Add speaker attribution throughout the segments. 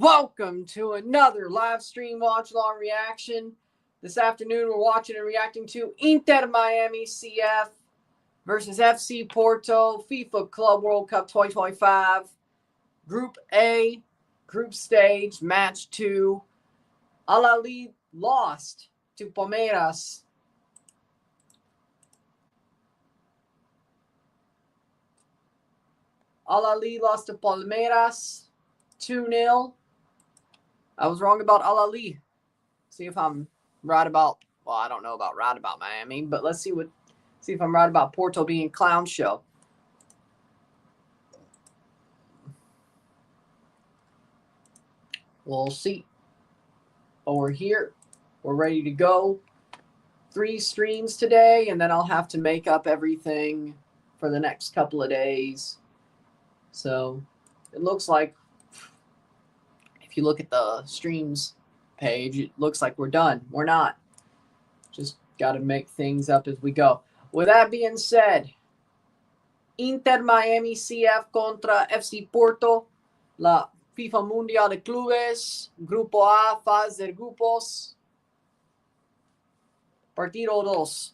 Speaker 1: Welcome to another live stream watch-along reaction. This afternoon, we're watching and reacting to Inter Miami CF versus FC Porto FIFA Club World Cup 2025. Group A, group stage, match 2. Al-Ahly lost to Palmeiras. Al-Ahly lost to Palmeiras 2-0. I was wrong about Al-Ahly. See if I'm right about, well, I don't know about right about Miami, but let's see if I'm right about Porto being clown show. We'll see. But we're here. We're ready to go. 3 streams today, and then I'll have to make up everything for the next couple of days. So it looks like, if you look at the streams page, it looks like we're done. We're not. Just got to make things up as we go. With that being said, Inter Miami CF contra FC Porto, la FIFA Mundial de Clubes, Grupo A, fase de grupos, Partido 2.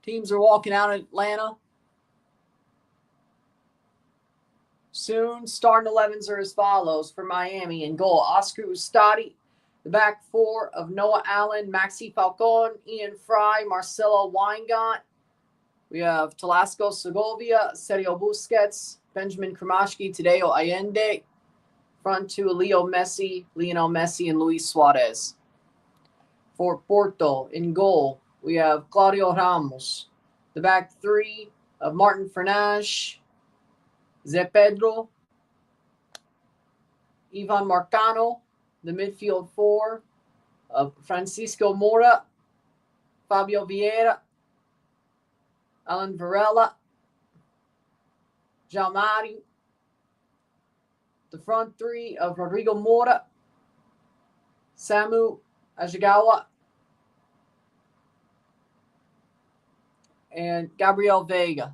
Speaker 1: Teams are walking out in Atlanta soon. Starting 11s are as follows for Miami. In goal, Oscar Ustadi. The back 4 of Noah Allen, Maxi Falcon, Ian Fry, Marcelo Weingart. We have Talasco Segovia, Sergio Busquets, Benjamin Kromashki, Tadeo Allende. Front 2, Lionel Messi, and Luis Suarez. For Porto, in goal, we have Claudio Ramos. The back 3 of Martin Fernandes, Zé Pedro, Ivan Marcano. The midfield 4 of Francisco Moura, Fabio Vieira, Alan Varela, João Mario. The front 3 of Rodrigo Mora, Samu Ajagawa, and Gabriel Vega.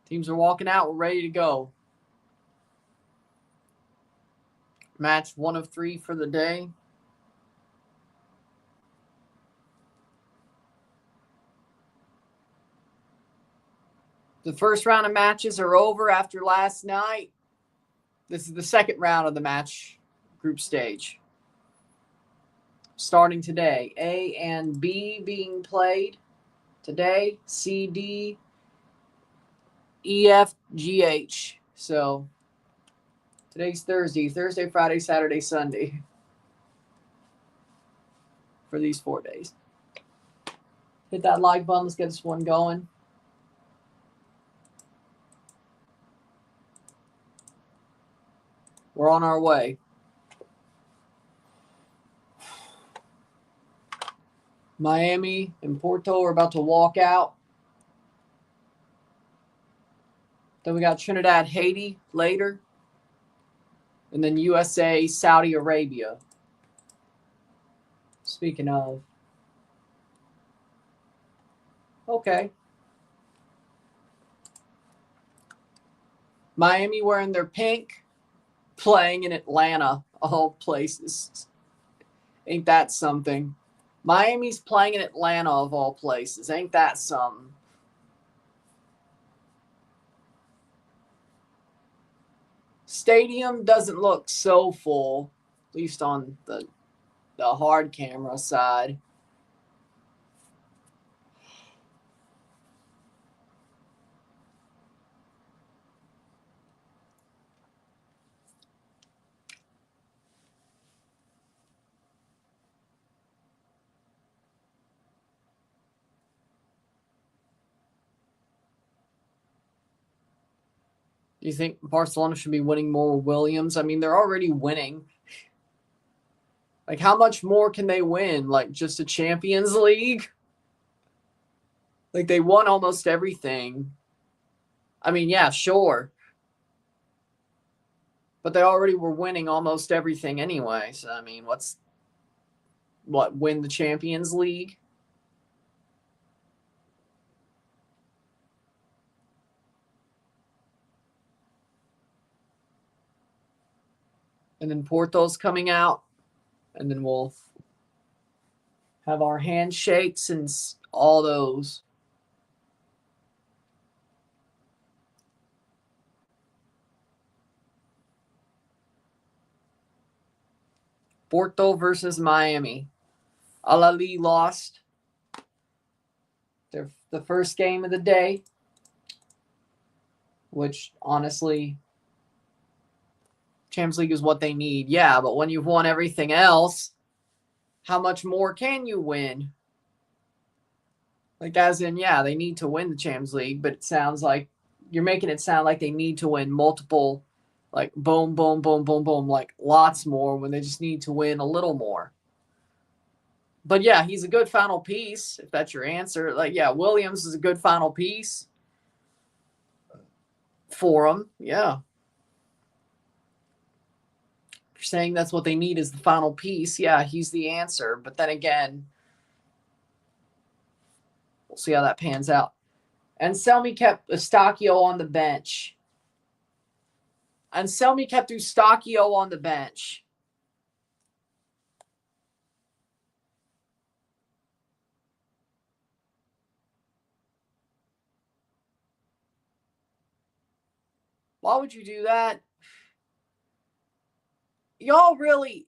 Speaker 1: Teams are walking out. We're ready to go. Match 1 of 3 for the day. The first round of matches are over after last night. This is the second round of the match group stage. Starting today. A and B being played today. C, D, E, F, G, H. So today's Thursday, Friday, Saturday, Sunday for these 4 days. Hit that like button. Let's get this one going. We're on our way. Miami and Porto are about to walk out. Then we got Trinidad, Haiti later. And then USA, Saudi Arabia. Speaking of. Okay. Miami wearing their pink, playing in Atlanta, of all places. Ain't that something? Miami's playing in Atlanta, of all places. Ain't that something? Stadium doesn't look so full, at least on the hard camera side. Do you think Barcelona should be winning more Williams? I mean, they're already winning. Like, how much more can they win? Like, just a Champions League? Like, they won almost everything. I mean, yeah, sure. But they already were winning almost everything anyway. So, I mean, win the Champions League? And then Porto's coming out. And then we'll have our handshakes and all those. Porto versus Miami. Al-Ali lost the first game of the day, which honestly, Champions League is what they need. Yeah, but when you've won everything else, how much more can you win? Like, as in, yeah, they need to win the Champions League, but it sounds like you're making it sound like they need to win multiple, like, boom, boom, boom, boom, boom, like lots more when they just need to win a little more. But yeah, he's a good final piece, if that's your answer. Like, yeah, Williams is a good final piece for him. Yeah. If you're saying that's what they need is the final piece, yeah, he's the answer. But then again, we'll see how that pans out. And Selmy kept Eustachio on the bench. And Selmy kept Eustachio on the bench. Why would you do that? Y'all really...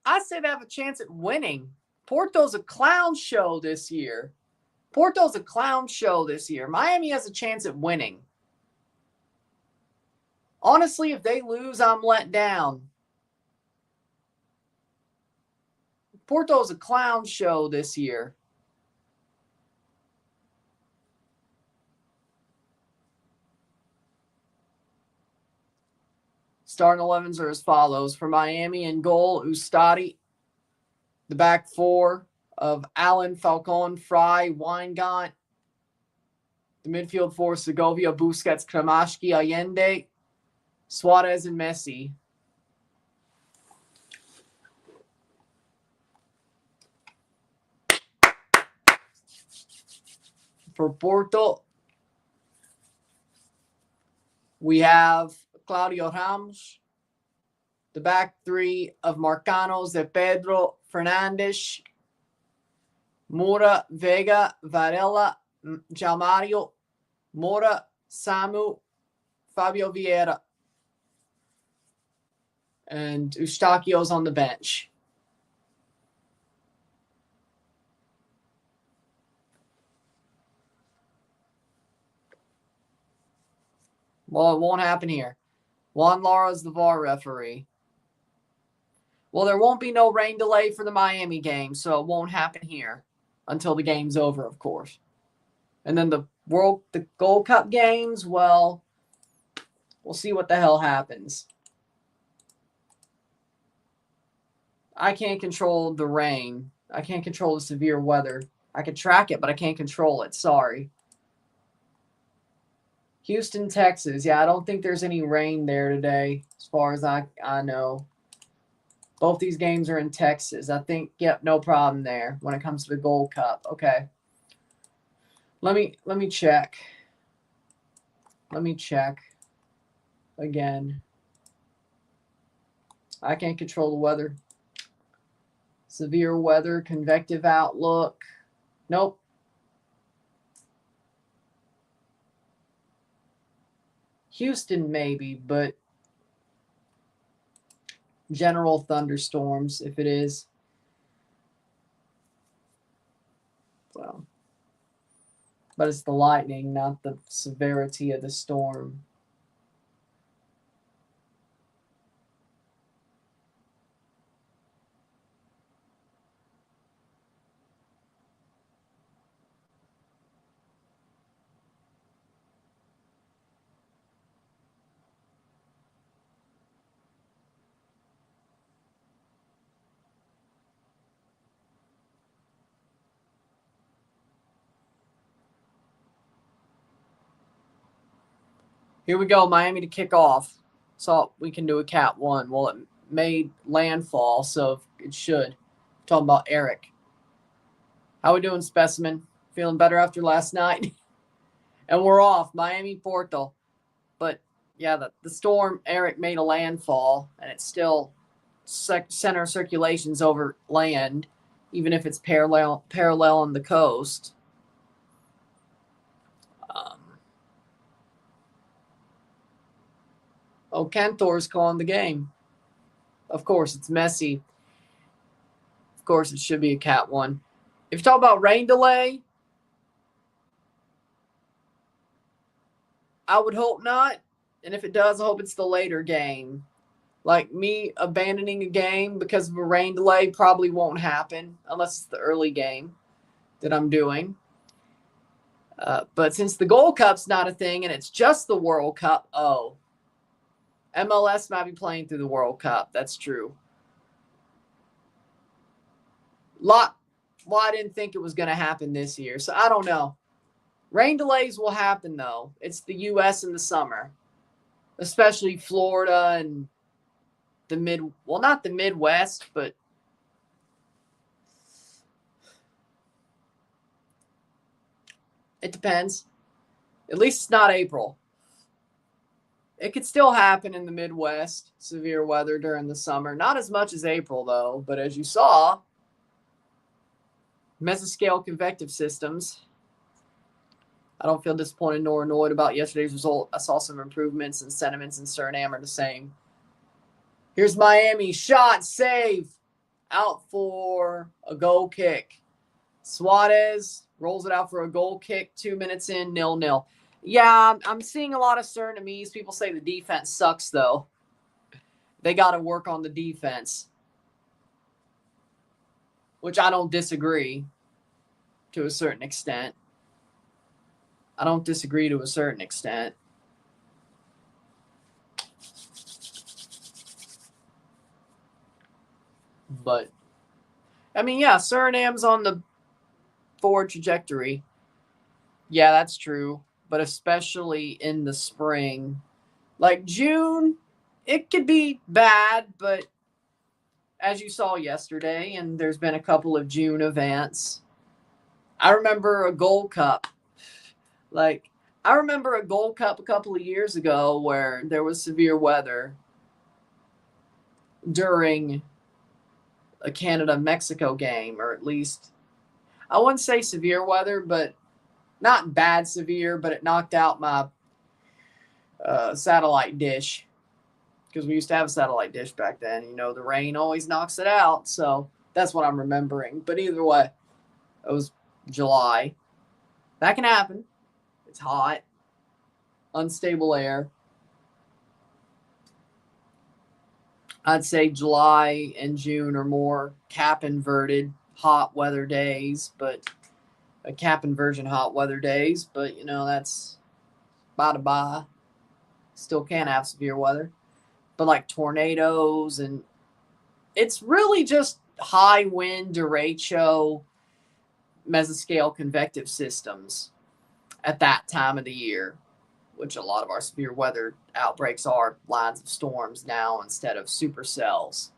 Speaker 1: I say they have a chance at winning. Porto's a clown show this year. Porto's a clown show this year. Miami has a chance at winning. Honestly, if they lose, I'm let down. Porto's a clown show this year. Starting 11s are as follows. For Miami in goal, Ustadi. The back four of Allen, Falcon, Fry, Weingart. The midfield four, Segovia, Busquets, Kramashki, Allende, Suarez, and Messi. For Porto, we have Claudio Ramos. The back three of Marcanos, De Pedro, Fernandes, Moura, Vega, Varela, Jalmario, Moura, Samu, Fabio Vieira. And Eustachio's on the bench. Well, it won't happen here. Juan Lara's the VAR referee. Well, there won't be no rain delay for the Miami game, so it won't happen here until the game's over, of course. And then the Gold Cup games, well, we'll see what the hell happens. I can't control the rain. I can't control the severe weather. I can track it, but I can't control it. Sorry. Houston, Texas. Yeah, I don't think there's any rain there today, as far as I know. Both these games are in Texas. I think, yep, no problem there when it comes to the Gold Cup. Okay. Let me check. Let me check again. I can't control the weather. Severe weather, convective outlook. Nope. Houston maybe, but general thunderstorms if it is. So, but it's the lightning, not the severity of the storm. Here we go, Miami to kick off. So we can do a cat 1. Well, it made landfall, so it should. Talking about Eric. How we doing, Specimen? Feeling better after last night? And we're off. Miami, Porto. But, yeah, the storm, Eric, made a landfall, and it's still center circulations over land, even if it's parallel on the coast. Cantor's calling the game. Of course, it's messy. Of course, it should be a cat 1. If you talk about rain delay, I would hope not. And if it does, I hope it's the later game. Like me abandoning a game because of a rain delay probably won't happen unless it's the early game that I'm doing. But since the Gold Cup's not a thing and it's just the World Cup, MLS might be playing through the World Cup. That's true. I didn't think it was going to happen this year, so I don't know. Rain delays will happen, though. It's the U.S. in the summer, especially Florida and not the Midwest, but it depends. At least it's not April. It could still happen in the Midwest, severe weather during the summer. Not as much as April, though, but as you saw, mesoscale convective systems. I don't feel disappointed nor annoyed about yesterday's result. I saw some improvements and sentiments in Suriname are the same. Here's Miami. Shot, save. Out for a goal kick. Suarez rolls it out for a goal kick. 2 minutes in, 0-0. Yeah, I'm seeing a lot of Surinamese. People say the defense sucks, though. They got to work on the defense, which I don't disagree to a certain extent. But, I mean, yeah, Suriname's on the forward trajectory. Yeah, that's true. But especially in the spring. Like June, it could be bad, but as you saw yesterday, and there's been a couple of June events, I remember a Gold Cup. I remember a Gold Cup a couple of years ago where there was severe weather during a Canada-Mexico game, or at least, I wouldn't say severe weather, but not bad severe, but it knocked out my satellite dish because we used to have a satellite dish back then. You know, the rain always knocks it out, so that's what I'm remembering. But either way, it was July. That can happen. It's hot, unstable air. I'd say July and June are more cap-inverted hot weather days, but cap inversion hot weather days. But, you know, that's by. Still can have severe weather. But like tornadoes, and it's really just high wind derecho mesoscale convective systems at that time of the year, which a lot of our severe weather outbreaks are lines of storms now instead of supercells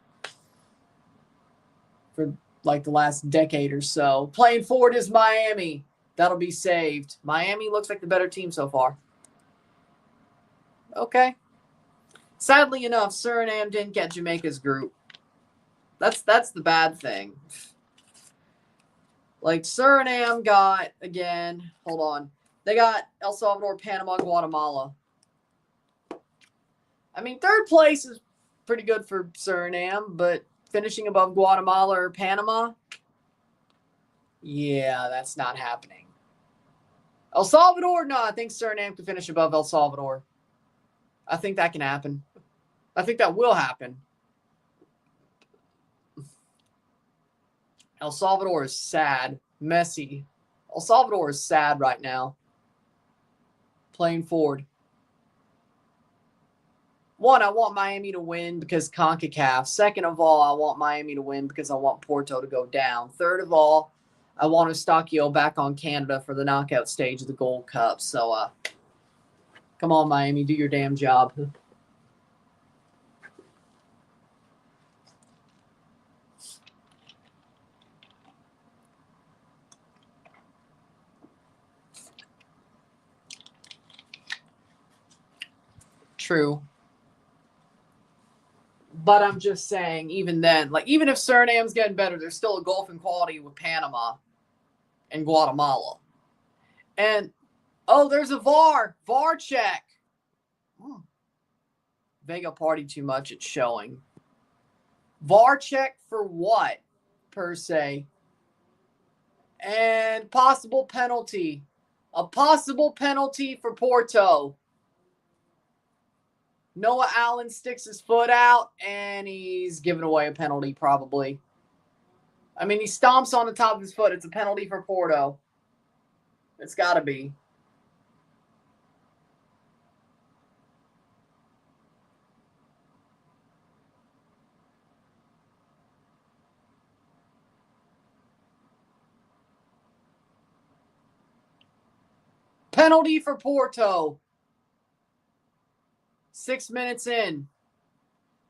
Speaker 1: for like the last decade or so. Playing forward is Miami. That'll be saved. Miami looks like the better team so far. Okay. Sadly enough, Suriname didn't get Jamaica's group. That's the bad thing. Like Suriname got, again, hold on. They got El Salvador, Panama, Guatemala. I mean, third place is pretty good for Suriname, but finishing above Guatemala or Panama, yeah, that's not happening. El Salvador, no, I think Suriname can finish above El Salvador. I think that can happen. I think that will happen. El Salvador is sad, messy. El Salvador is sad right now. Playing forward. One, I want Miami to win because CONCACAF. Second of all, I want Miami to win because I want Porto to go down. Third of all, I want Eustáquio back on Canada for the knockout stage of the Gold Cup. So, Come on, Miami, do your damn job. True. But I'm just saying, even then, like, even if Suriname's getting better, there's still a gulf in quality with Panama and Guatemala. And, oh, there's a VAR. VAR check. Vega party too much. It's showing. VAR check for what, per se? And possible penalty. A possible penalty for Porto. Noah Allen sticks his foot out, and he's giving away a penalty, probably. I mean, he stomps on the top of his foot. It's a penalty for Porto. It's got to be. Penalty for Porto. 6 minutes in.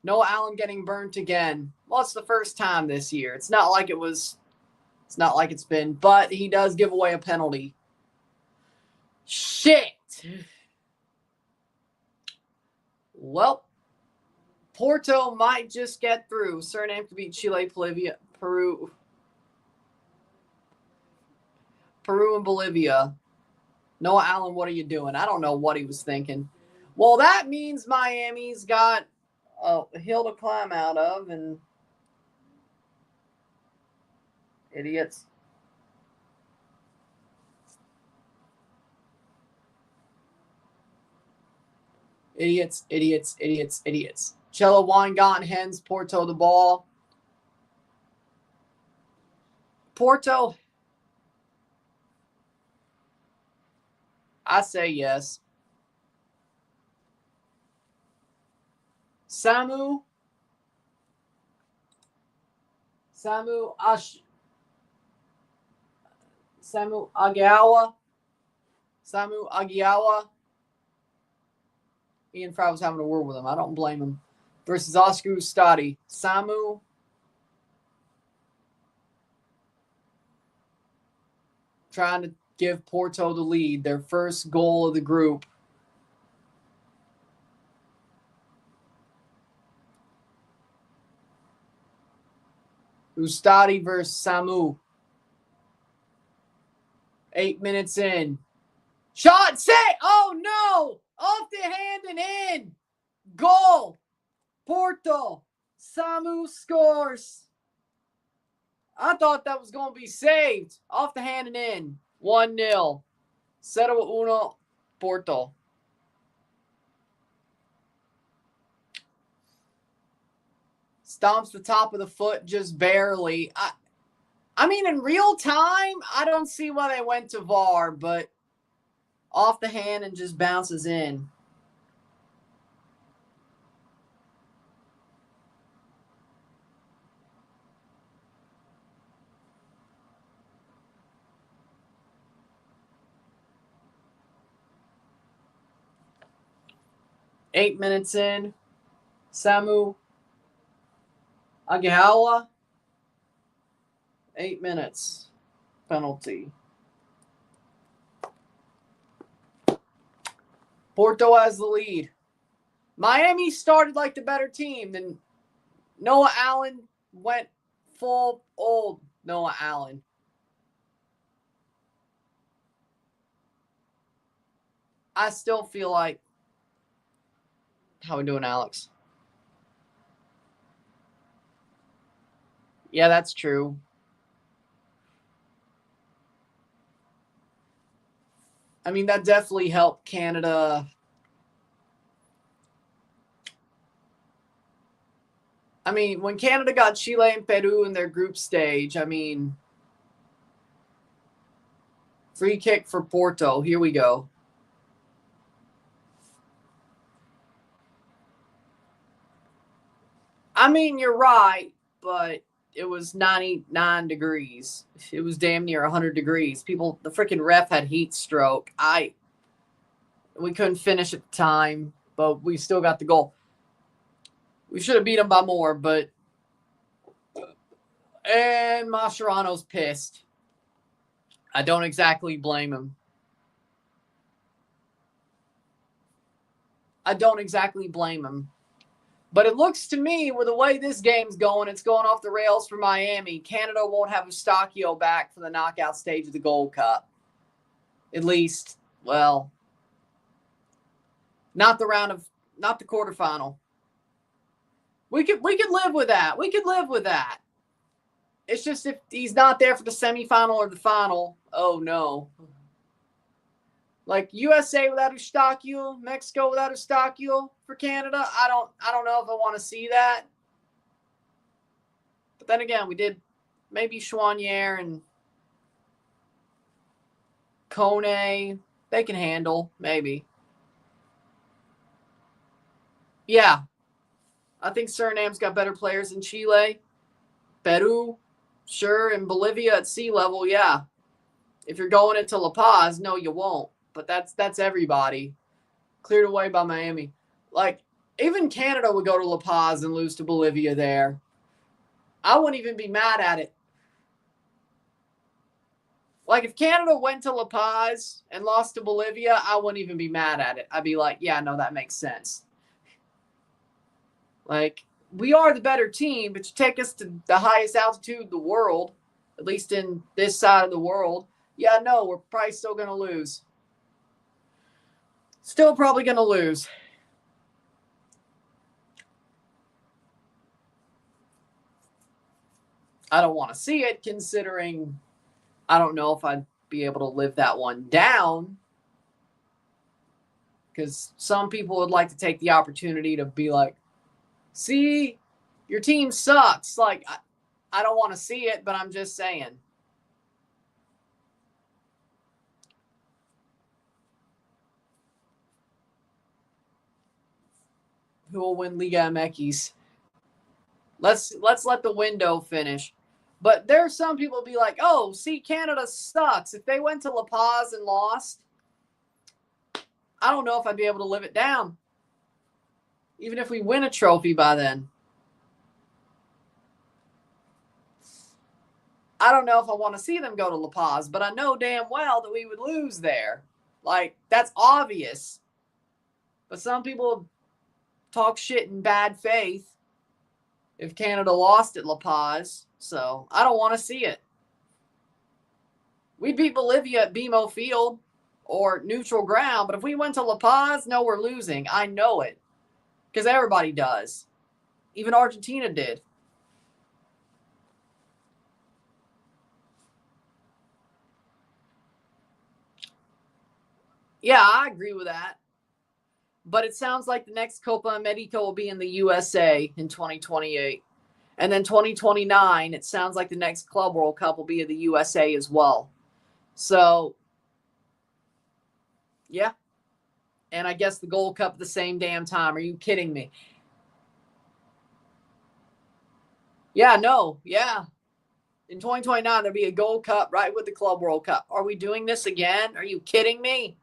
Speaker 1: Noah Allen getting burnt again. Well, it's the first time this year. It's not like it's been, but he does give away a penalty. Shit. Well, Porto might just get through. Suriname could beat Chile, Bolivia, Peru and Bolivia. Noah Allen, what are you doing? I don't know what he was thinking. Well, that means Miami's got a hill to climb out of, and idiots. Idiots, idiots, idiots, idiots. Cello Weingarten hands Porto the ball. Porto, I say yes. Samu Agiawa. Ian Fry was having a word with him. I don't blame him. Versus Oscar Ustadi. Samu. Trying to give Porto the lead. Their first goal of the group. Ustadi versus Samu. 8 minutes in. Shot set. Oh, no. Off the hand and in. Goal. Porto. Samu scores. I thought that was going to be saved. Off the hand and in. 1-0. 0-1 Porto. Stomps the top of the foot just barely. I mean, in real time, I don't see why they went to VAR, but off the hand and just bounces in. Eight minutes in. Samu Agihawa. 8 minutes. Penalty. Porto has the lead. Miami started like the better team. Then Noah Allen went full old Noah Allen. I still feel like... How we doing, Alex? Yeah, that's true. I mean, that definitely helped Canada. I mean, when Canada got Chile and Peru in their group stage, I mean, free kick for Porto. Here we go. I mean, you're right, but it was 99 degrees. It was damn near 100 degrees. The freaking ref had heat stroke. We couldn't finish at the time, but we still got the goal. We should have beat them by more, but... And Mascherano's pissed. I don't exactly blame him. But it looks to me, with the way this game's going, it's going off the rails for Miami. Canada won't have Eustachio back for the knockout stage of the Gold Cup. At least, well, not the quarterfinal. We could live with that. It's just if he's not there for the semifinal or the final, oh no. Like USA without Eustachio, Mexico without Eustachio for Canada, I don't know if I want to see that. But then again, we did maybe Chouanier and Kone. They can handle, maybe. Yeah. I think Suriname's got better players than Chile. Peru, sure, and Bolivia at sea level, yeah. If you're going into La Paz, no, you won't. But that's everybody. Cleared away by Miami. Like, even Canada would go to La Paz and lose to Bolivia there. I wouldn't even be mad at it. Like, if Canada went to La Paz and lost to Bolivia, I wouldn't even be mad at it. I'd be like, yeah, no, that makes sense. Like, we are the better team, but you take us to the highest altitude in the world, at least in this side of the world, yeah, no, we're probably still going to lose. Still probably going to lose. I don't want to see it, considering I don't know if I'd be able to live that one down. Because some people would like to take the opportunity to be like, see, your team sucks. Like, I don't want to see it, but I'm just saying. Who will win Liga MX? Let's let the window finish. But there are some people who be like, oh, see, Canada sucks. If they went to La Paz and lost, I don't know if I'd be able to live it down. Even if we win a trophy by then. I don't know if I want to see them go to La Paz, but I know damn well that we would lose there. Like, that's obvious. But some people talk shit in bad faith if Canada lost at La Paz. So I don't want to see it. We beat Bolivia at BMO Field or neutral ground, but if we went to La Paz, no, we're losing. I know it. Because everybody does. Even Argentina did. Yeah, I agree with that. But it sounds like the next Copa America will be in the USA in 2028. And then 2029, it sounds like the next Club World Cup will be in the USA as well. So, yeah. And I guess the Gold Cup at the same damn time. Are you kidding me? Yeah, no, yeah. In 2029, there'll be a Gold Cup right with the Club World Cup. Are we doing this again? Are you kidding me?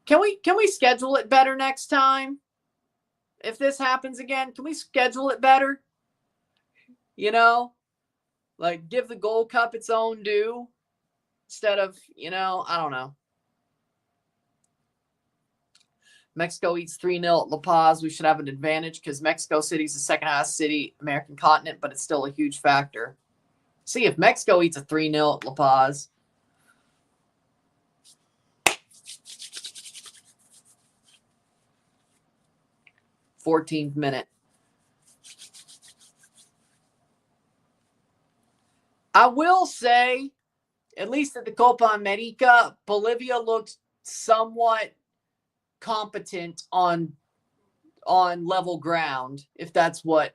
Speaker 1: Can we schedule it better next time? If this happens again, can we schedule it better? You know? Like, give the Gold Cup its own due instead of, I don't know. Mexico eats 3-0 at La Paz. We should have an advantage because Mexico City's the second highest city, American continent, but it's still a huge factor. See, if Mexico eats a 3-0 at La Paz. 14th minute. I will say, at least at the Copa America, Bolivia looked somewhat competent on level ground, if that's what.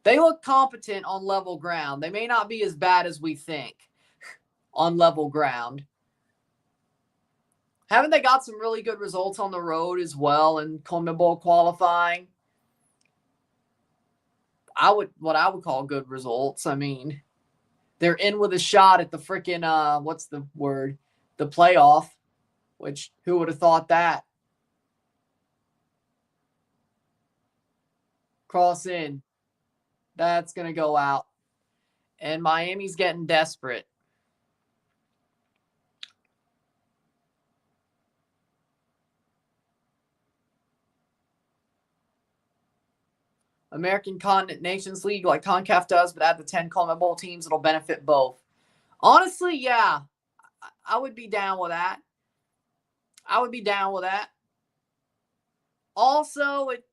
Speaker 1: They look competent on level ground. They may not be as bad as we think on level ground. Haven't they got some really good results on the road as well in CONMEBOL qualifying? What I would call good results. I mean, they're in with a shot at the freaking, what's the word? The playoff. which who would have thought that? Cross in. That's going to go out. And Miami's getting desperate. American Continent Nations League like CONCACAF does, but add the 10 CONMEBOL teams. It'll benefit both. Honestly, yeah. I would be down with that. Also, it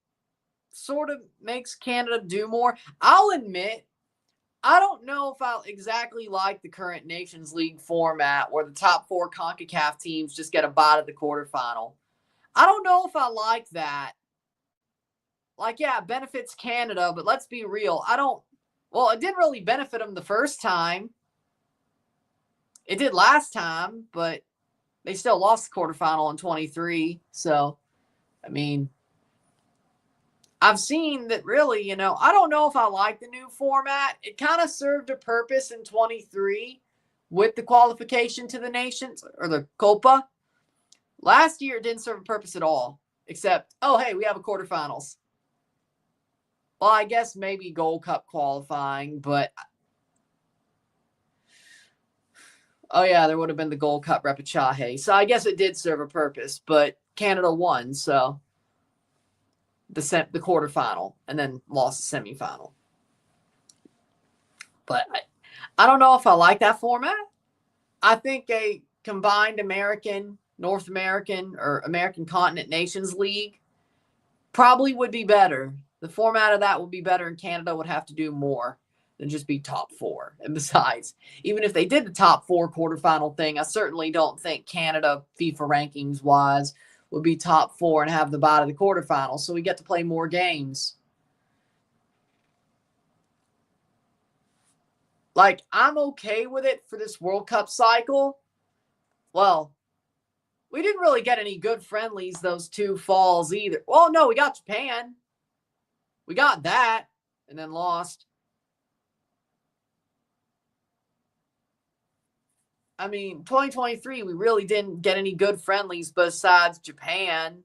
Speaker 1: sort of makes Canada do more. I'll admit, I don't know if I exactly like the current Nations League format where the top 4 CONCACAF teams just get a bye at the quarterfinal. I don't know if I like that. Like, yeah, it benefits Canada, but let's be real. It didn't really benefit them the first time. It did last time, but they still lost the quarterfinal in 23. So, I mean, I've seen that really, I don't know if I like the new format. It kind of served a purpose in 23 with the qualification to the Nations or the Copa. Last year, it didn't serve a purpose at all, except, oh, hey, we have a quarterfinals. Well, I guess maybe Gold Cup qualifying, but oh, yeah, there would have been the Gold Cup repechaje. So I guess it did serve a purpose, but Canada won, so the quarterfinal and then lost the semifinal. But I don't know if I like that format. I think a combined American, North American, or American Continent Nations League probably would be better. The format of that would be better, and Canada would have to do more than just be top 4. And besides, even if they did the top 4 quarterfinal thing, I certainly don't think Canada, FIFA rankings wise, would be top 4 and have the bye to the quarterfinals. So we get to play more games. Like, I'm okay with it for this World Cup cycle. Well, we didn't really get any good friendlies those 2 falls either. Well, no, we got Japan. We got that and then lost. I mean, 2023, we really didn't get any good friendlies besides Japan.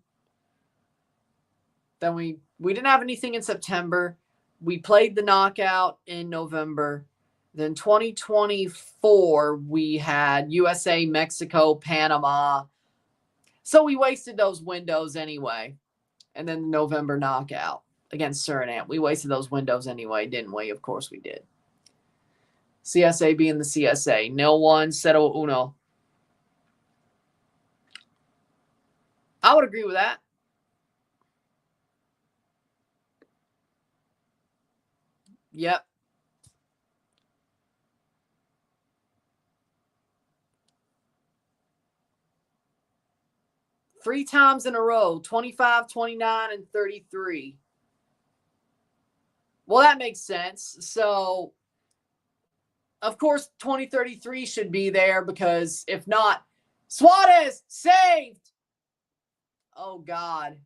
Speaker 1: Then we didn't have anything in September. We played the knockout in November. Then 2024, we had USA, Mexico, Panama. So we wasted those windows anyway. And then the November knockout against Suriname. We wasted those windows anyway, didn't we? Of course we did. CSA being the CSA. 0-1, 0-1. I would agree with that. Yep. Three times in a row, 25, 29, and 33. Well, that makes sense. So, of course, 2033 should be there because if not, Suarez saved. Oh, God.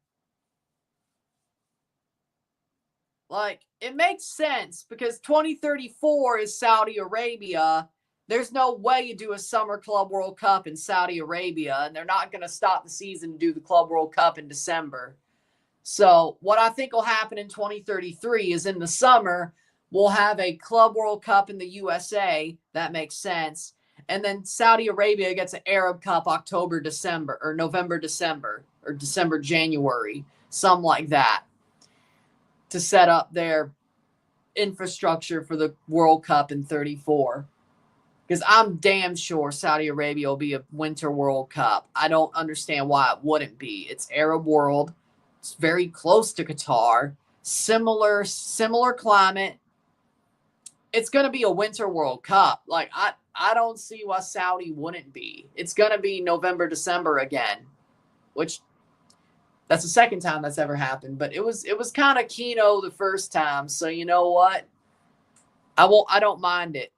Speaker 1: Like, it makes sense because 2034 is Saudi Arabia. There's no way you do a Summer Club World Cup in Saudi Arabia, and they're not going to stop the season and do the Club World Cup in December. So what I think will happen in 2033 is in the summer, we'll have a Club World Cup in the USA. That makes sense. And then Saudi Arabia gets an Arab Cup October, December, or November, December, or December, January, something like that, to set up their infrastructure for the World Cup in 34. Because I'm damn sure Saudi Arabia will be a Winter World Cup. I don't understand why it wouldn't be. It's Arab world. It's very close to Qatar. Similar climate. It's going to be a Winter World Cup. Like, I don't see why Saudi wouldn't be. It's going to be November, December again, which that's the second time that's ever happened. But it was kind of Keno the first time. So you know what? I don't mind it.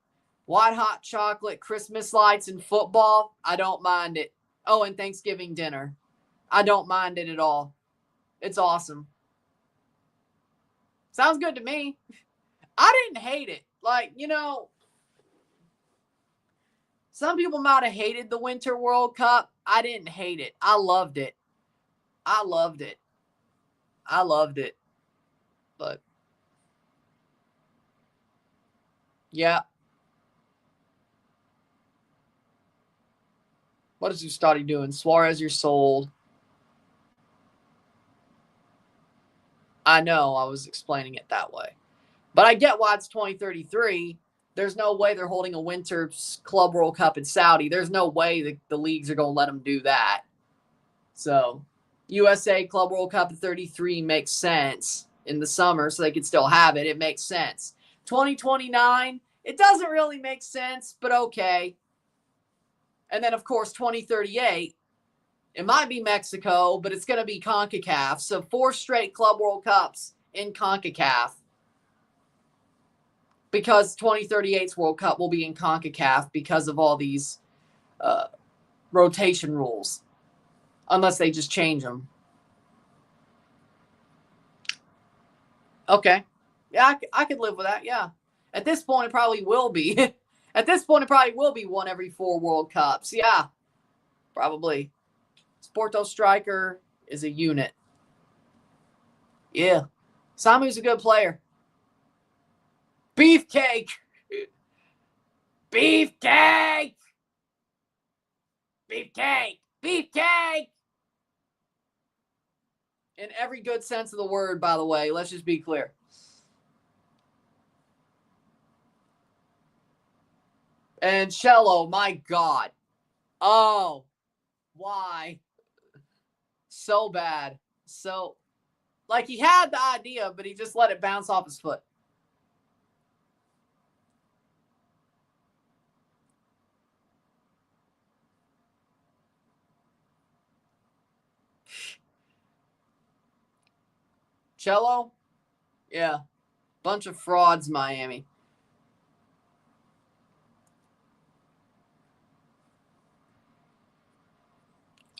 Speaker 1: White hot chocolate, Christmas lights, and football, I don't mind it. Oh, and Thanksgiving dinner. I don't mind it at all. It's awesome. Sounds good to me. I didn't hate it. Like, some people might have hated the Winter World Cup. I didn't hate it. I loved it. I loved it. I loved it. But yeah. What is Ustadi doing? Suarez, you're sold. I know, I was explaining it that way. But I get why it's 2033. There's no way they're holding a Winter Club World Cup in Saudi. There's no way the leagues are going to let them do that. So, USA Club World Cup in 33 makes sense in the summer, so they could still have it. It makes sense. 2029, it doesn't really make sense, but okay. And then, of course, 2038, it might be Mexico, but it's going to be CONCACAF. So 4 straight Club World Cups in CONCACAF. Because 2038's World Cup will be in CONCACAF because of all these rotation rules. Unless they just change them. Okay. Yeah, I could live with that, yeah. At this point, it probably will be. At this point, it probably will be one every 4 World Cups. Yeah, probably. Porto striker is a unit. Yeah. Samu's a good player. Beefcake. Beefcake. Beefcake. Beefcake. In every good sense of the word, by the way. Let's just be clear. And Cello, my God. Oh, why? So bad. So, like, he had the idea, but he just let it bounce off his foot. Cello? Yeah. Bunch of frauds, Miami.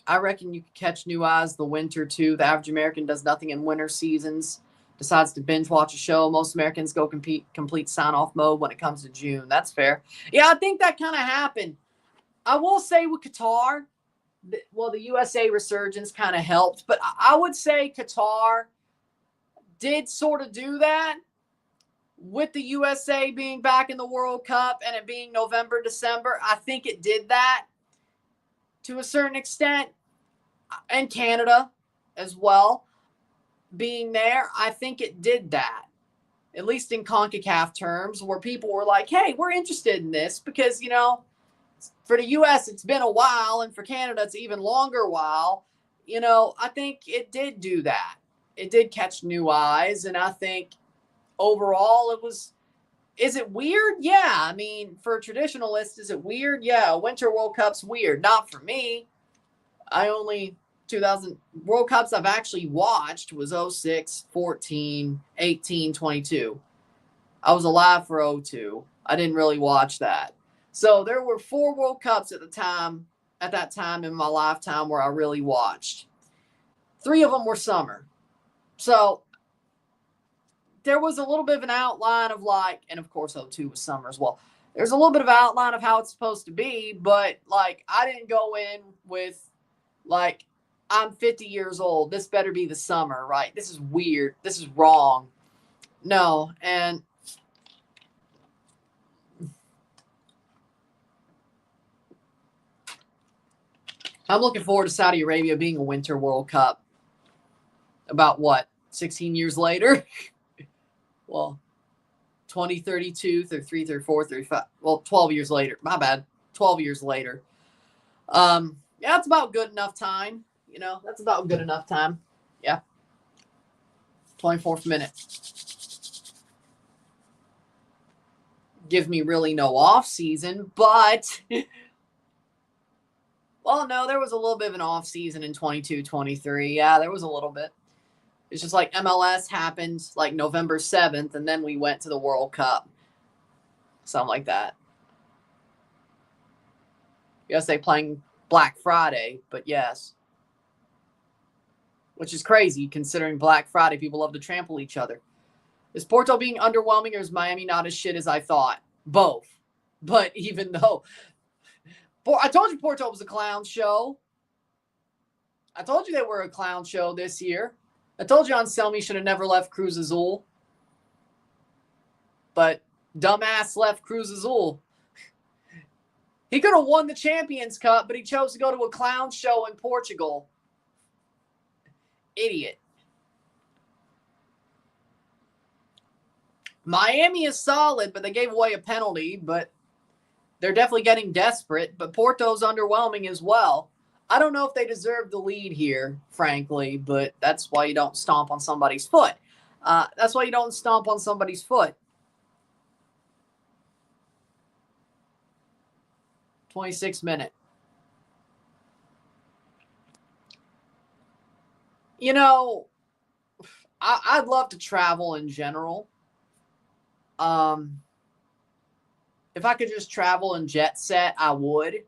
Speaker 1: I reckon you could catch new eyes the winter, too. The average American does nothing in winter seasons, decides to binge watch a show. Most Americans go complete sign-off mode when it comes to June. That's fair. Yeah, I think that kind of happened. I will say with Qatar, well, the USA resurgence kind of helped, but I would say Qatar did sort of do that with the USA being back in the World Cup and it being November, December. I think it did that to a certain extent. And Canada as well being there, I think it did that, at least in CONCACAF terms, where people were like, hey, we're interested in this because, you know, for the U.S., it's been a while, and for Canada, it's even longer while. You know, I think it did do that. It did catch new eyes, and I think overall it was, is it weird? Yeah. I mean, for a traditionalist, is it weird? Yeah. Winter World Cup's weird. Not for me. I only 2000 World Cups I've actually watched was 06, 14, 18, 22. I was alive for 02. I didn't really watch that. So there were 4 World Cups at that time in my lifetime where I really watched. 3 of them were summer. So there was a little bit of an outline of like, and of course 02 was summer as well. There's a little bit of outline of how it's supposed to be, but like I didn't go in with like, I'm 50 years old. This better be the summer, right? This is weird. This is wrong. No, and I'm looking forward to Saudi Arabia being a Winter World Cup. About what? 16 years later? Well, 2032, 33, 34, 35. Well, 12 years later. My bad. 12 years later. Yeah, that's about good enough time. You know, that's about good enough time. Yeah. 24th minute. Gives me really no off season, but well, no, there was a little bit of an off season in 22, 23. Yeah, there was a little bit. It's just like MLS happened like November 7th, and then we went to the World Cup. Something like that. Yes, they playing Black Friday, but yes. Which is crazy considering Black Friday, people love to trample each other. Is Porto being underwhelming or is Miami not as shit as I thought? Both. But even though I told you Porto was a clown show. I told you they were a clown show this year. I told you Anselmi should have never left Cruz Azul. But dumbass left Cruz Azul. He could have won the Champions Cup, but he chose to go to a clown show in Portugal. Idiot. Miami is solid, but they gave away a penalty, but they're definitely getting desperate. But Porto's underwhelming as well. I don't know if they deserve the lead here, frankly, but that's why you don't stomp on somebody's foot. That's why you don't stomp on somebody's foot. 26th minute. You know, I'd love to travel in general. If I could just travel and jet set, I would.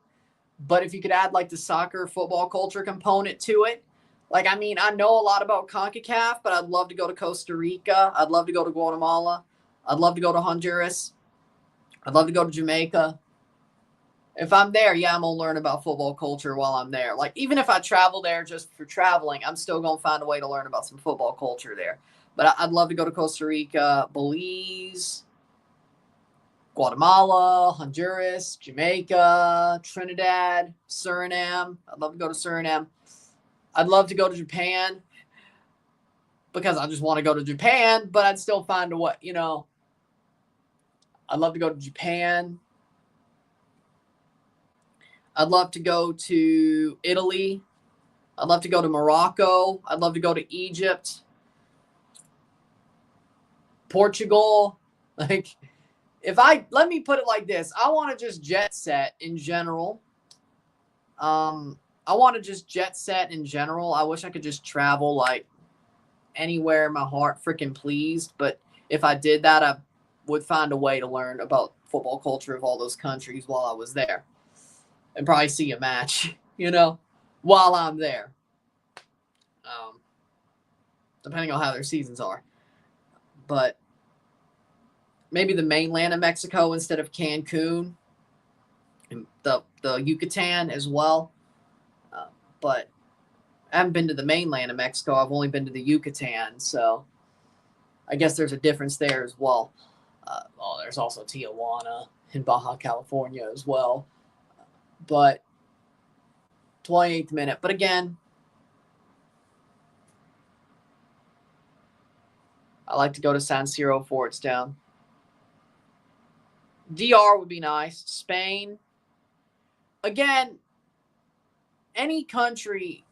Speaker 1: But if you could add like the soccer football culture component to it, like, I mean, I know a lot about CONCACAF, but I'd love to go to Costa Rica. I'd love to go to Guatemala. I'd love to go to Honduras. I'd love to go to Jamaica. If I'm there, yeah, I'm going to learn about football culture while I'm there. Like, even if I travel there just for traveling, I'm still going to find a way to learn about some football culture there. But I'd love to go to Costa Rica, Belize, Guatemala, Honduras, Jamaica, Trinidad, Suriname. I'd love to go to Suriname. I'd love to go to Japan because I just want to go to Japan, but I'd still find a way, you know. I'd love to go to Japan. I'd love to go to Italy. I'd love to go to Morocco. I'd love to go to Egypt, Portugal. Like, let me put it like this. I want to just jet set in general. I want to just jet set in general. I wish I could just travel like anywhere my heart freaking pleased. But if I did that, I would find a way to learn about football culture of all those countries while I was there. And probably see a match, you know, while I'm there. Depending on how their seasons are. But maybe the mainland of Mexico instead of Cancun. And the Yucatan as well. But I haven't been to the mainland of Mexico. I've only been to the Yucatan. So I guess there's a difference there as well. There's also Tijuana in Baja California as well. But 28th minute. But again, I like to go to San Siro before it's down. DR would be nice. Spain. Again, any country.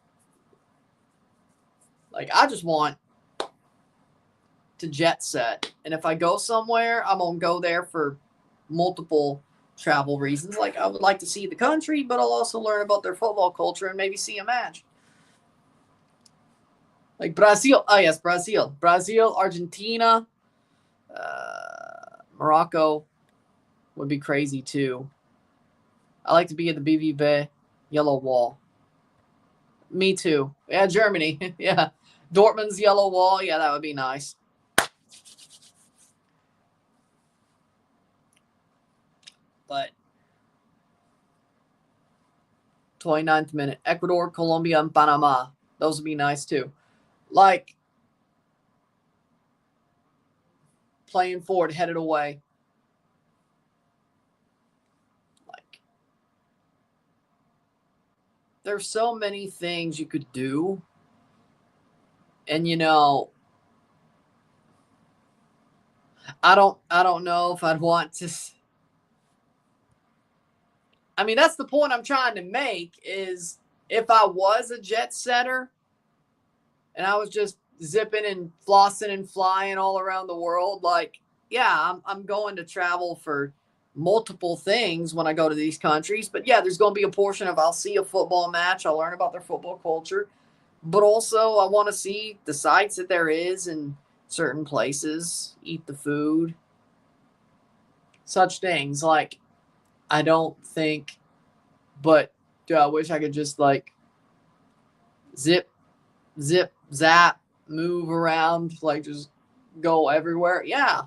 Speaker 1: Like, I just want to jet set. And if I go somewhere, I'm going to go there for multiple travel reasons. Like, I would like to see the country, but I'll also learn about their football culture and maybe see a match. Like Brazil. Oh, yes, Brazil. Brazil, Argentina, Morocco would be crazy, too. I like to be at the BVB Yellow Wall. Me, too. Yeah, Germany. Yeah. Dortmund's Yellow Wall. Yeah, that would be nice. But 29th minute. Ecuador, Colombia, and Panama. Those would be nice, too. Like, playing forward, headed away. Like, there's so many things you could do. And, you know, I don't know if I'd want to. I mean, that's the point I'm trying to make is if I was a jet setter and I was just zipping and flossing and flying all around the world, like, yeah, I'm going to travel for multiple things when I go to these countries. But yeah, there's going to be a portion of I'll see a football match. I'll learn about their football culture. But also I want to see the sights that there is in certain places, eat the food, such things. Like, I don't think, but do I wish I could just like zip, zap, move around, like just go everywhere? Yeah.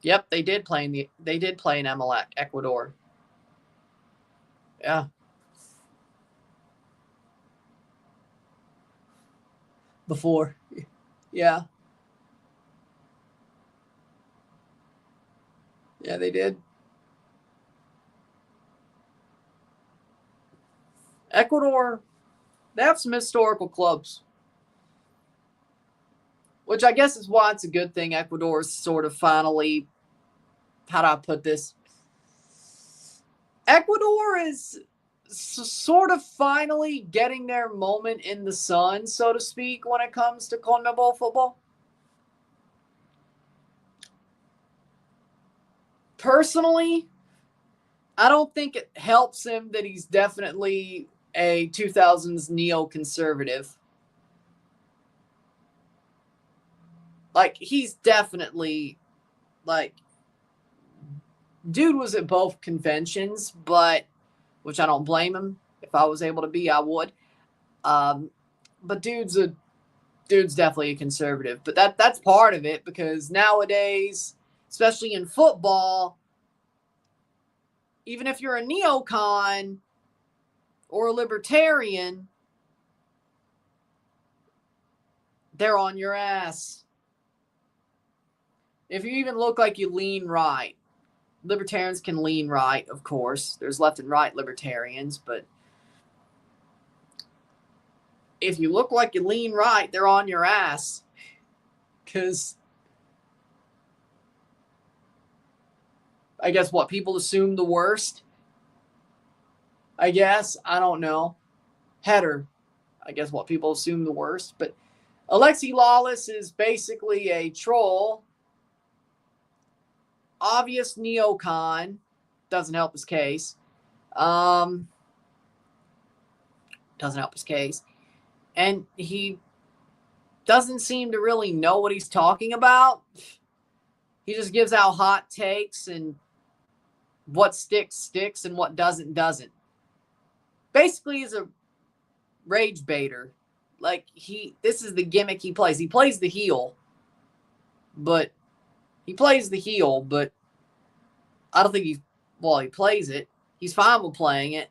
Speaker 1: Yep, they did play in Ecuador. Yeah. Before. Yeah. Yeah, they did. Ecuador, they have some historical clubs. Which I guess is why it's a good thing Ecuador is sort of finally, how do I put this? Ecuador is sort of finally getting their moment in the sun, so to speak, when it comes to CONMEBOL football. Personally, I don't think it helps him that he's definitely a 2000s neoconservative. Like, he's definitely, like, dude was at both conventions, but, which I don't blame him. If I was able to be, I would. But dude's definitely a conservative. But that's part of it, because nowadays, especially in football, even if you're a neocon or a libertarian, they're on your ass. If you even look like you lean right, libertarians can lean right, of course. There's left and right libertarians, but if you look like you lean right, they're on your ass. Because I guess what, people assume the worst? I guess. I don't know. Header. I guess what, people assume the worst. But Alexi Lawless is basically a troll. Obvious neocon. Doesn't help his case. Doesn't help his case. And he doesn't seem to really know what he's talking about. He just gives out hot takes, and what sticks and what doesn't. Basically, he's a rage baiter. Like, this is the gimmick he plays. He plays the heel, but I don't think he plays it. He's fine with playing it.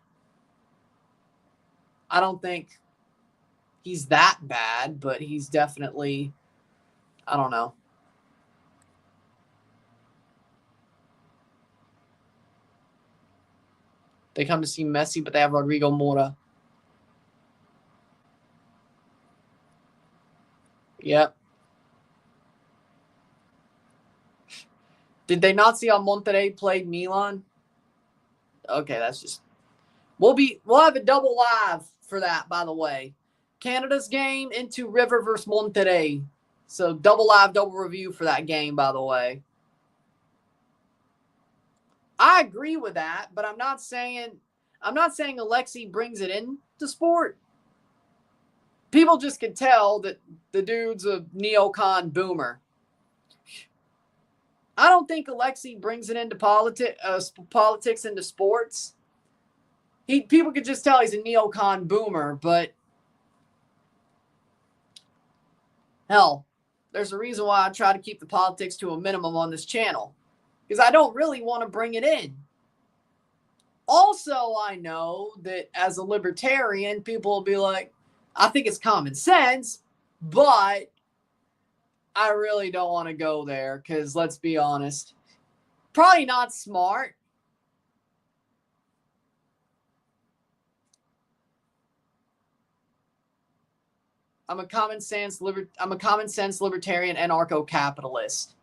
Speaker 1: I don't think he's that bad, but he's definitely, I don't know. They come to see Messi, but they have Rodrigo Mora. Yep. Did they not see how Monterrey played Milan? Okay, that's just... We'll have a double live for that, by the way. Canada's game into River versus Monterrey. So double live, double review for that game, by the way. I agree with that, but I'm not saying Alexi brings it into sport. People just can tell that the dude's a neocon boomer. I don't think Alexi brings it into politics into sports. People could just tell he's a neocon boomer, but hell, there's a reason why I try to keep the politics to a minimum on this channel, because I don't really want to bring it in. Also, I know that as a libertarian, people will be like, I think it's common sense, but I really don't want to go there, because let's be honest, probably not smart. I'm a common sense libertarian anarcho-capitalist.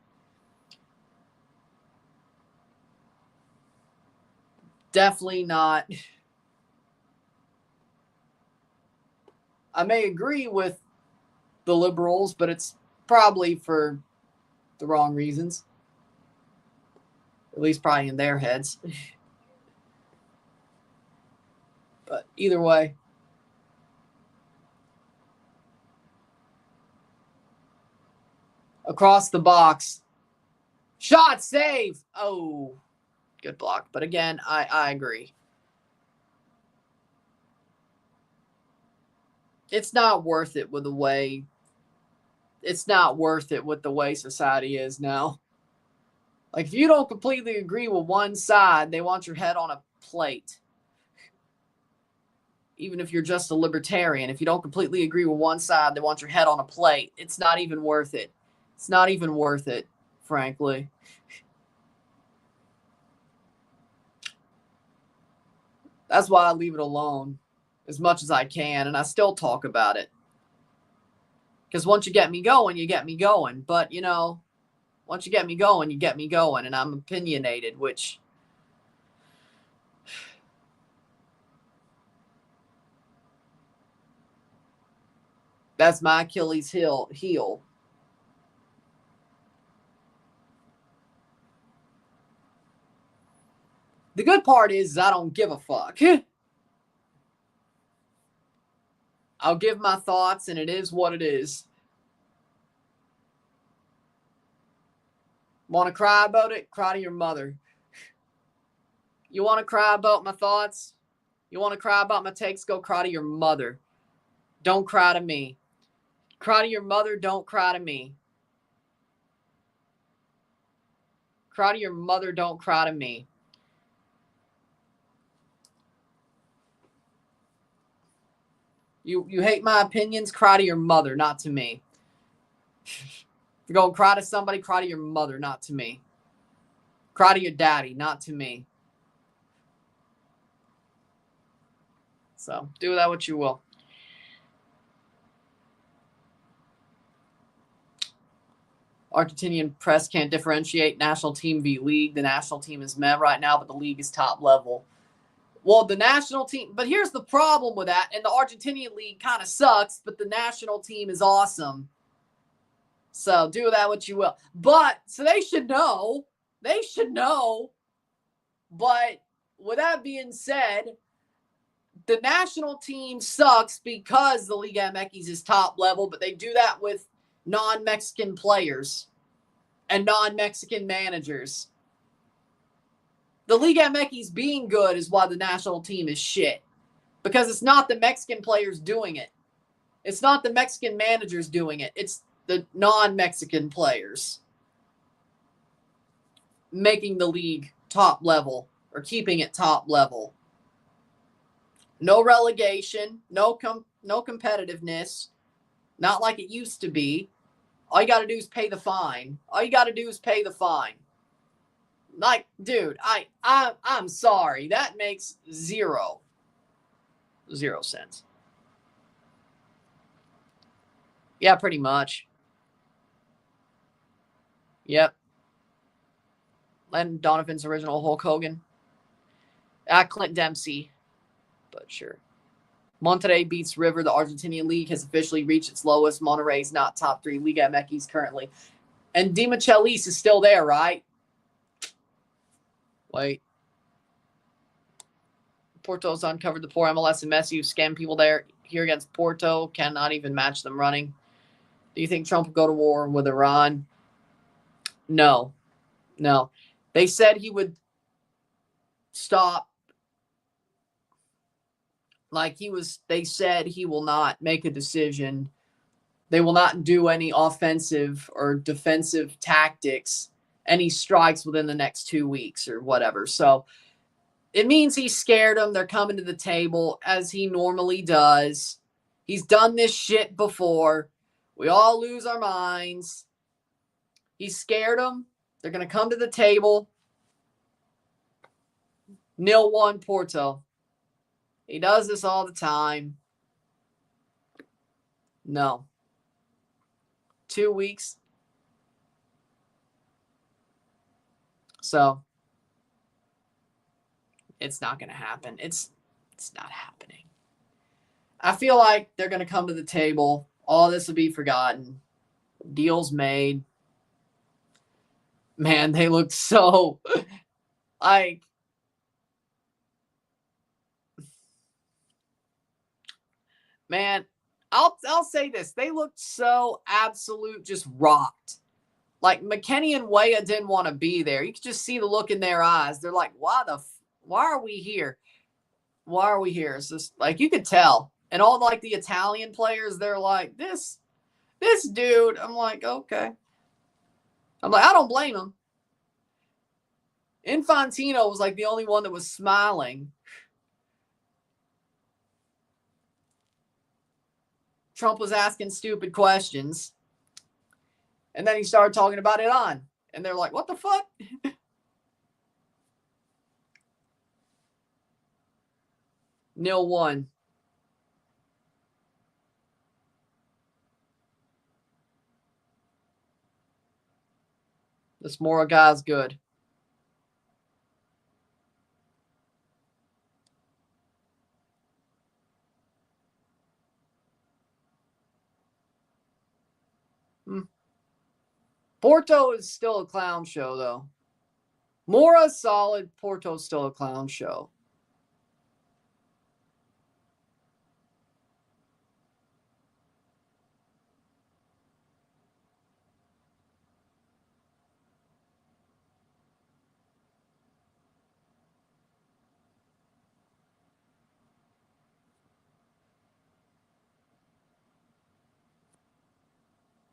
Speaker 1: Definitely not. I may agree with the liberals, but it's probably for the wrong reasons. At least probably in their heads. But either way. Across the box. Shot, save. Oh, good block. But again, I agree. It's not worth it with the way society is now. Like, if you don't completely agree with one side, they want your head on a plate. Even if you're just a libertarian, if you don't completely agree with one side, they want your head on a plate. It's not even worth it. It's not even worth it, frankly. That's why I leave it alone as much as I can, and I still talk about it. Because once you get me going, you get me going. But, you know, once you get me going, you get me going, and I'm opinionated, which... that's my Achilles heel. The good part is I don't give a fuck. I'll give my thoughts, and it is what it is. Want to cry about it? Cry to your mother. You want to cry about my thoughts? You want to cry about my takes? Go cry to your mother. Don't cry to me. Cry to your mother. Don't cry to me. Cry to your mother. Don't cry to me. You hate my opinions? Cry to your mother, not to me. If you're going to cry to somebody, cry to your mother, not to me. Cry to your daddy, not to me. So, do that what you will. Argentinian press can't differentiate national team v league. The national team is meh right now, but the league is top level. Well, the national team, but here's the problem with that. And the Argentinian league kind of sucks, but the national team is awesome. So do that what you will. But, so they should know. They should know. But with that being said, the national team sucks because the Liga MX is top level, but they do that with non-Mexican players and non-Mexican managers. The Liga MX being good is why the national team is shit. Because it's not the Mexican players doing it. It's not the Mexican managers doing it. It's the non-Mexican players making the league top level or keeping it top level. No relegation, no competitiveness, not like it used to be. All you got to do is pay the fine. All you got to do is pay the fine. Like, dude, I'm sorry. That makes zero sense. Yeah, pretty much. Yep. Len Donovan's original Hulk Hogan. Clint Dempsey. But sure. Monterrey beats River. The Argentinian league has officially reached its lowest. Monterrey's not top 3 Liga MX currently. And Di Michelis is still there, right? Wait. Porto's uncovered the poor MLS and Messi who scam people there. Here against Porto. Cannot even match them running. Do you think Trump will go to war with Iran? No. They said he would stop. They said he will not make a decision. They will not do any offensive or defensive tactics, any strikes within the next 2 weeks or whatever. So it means he scared them. They're coming to the table as he normally does. He's done this shit before. We all lose our minds. He scared them. They're going to come to the table. 0-1 Porto. He does this all the time. No. 2 weeks. So it's not going to happen. It's not happening. I feel like they're going to come to the table. All this will be forgotten. Deals made. Man, they look so like man, I'll say this. They looked so absolute just rocked. Like McKennie and Weah didn't want to be there. You could just see the look in their eyes. They're like, why are we here? Why are we here? It's just like you could tell. And all like the Italian players, they're like, this dude. I'm like, okay. I'm like, I don't blame him. Infantino was like the only one that was smiling. Trump was asking stupid questions. And then he started talking about it on. And they're like, what the fuck? 0-1. This Mora guy's good. Porto is still a clown show, though. Mora's solid. Porto's still a clown show.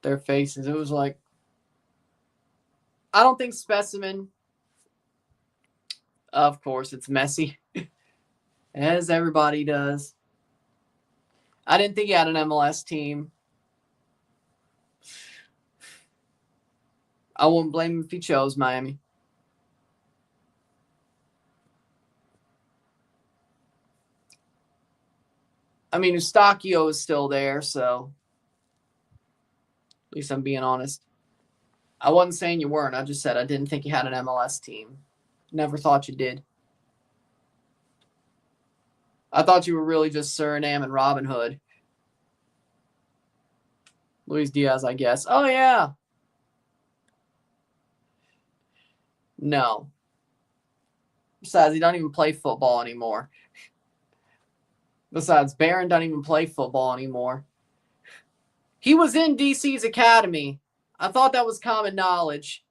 Speaker 1: Their faces. It was like, I don't think Specimen, of course, it's messy, as everybody does. I didn't think he had an MLS team. I wouldn't blame him if he chose Miami. I mean, Eustachio is still there, so at least I'm being honest. I wasn't saying you weren't. I just said I didn't think you had an MLS team. Never thought you did. I thought you were really just Suriname and Robin Hood. Luis Diaz, I guess. Oh, yeah. No. Besides, he doesn't even play football anymore. Besides, Barron doesn't even play football anymore. He was in DC's academy. I thought that was common knowledge.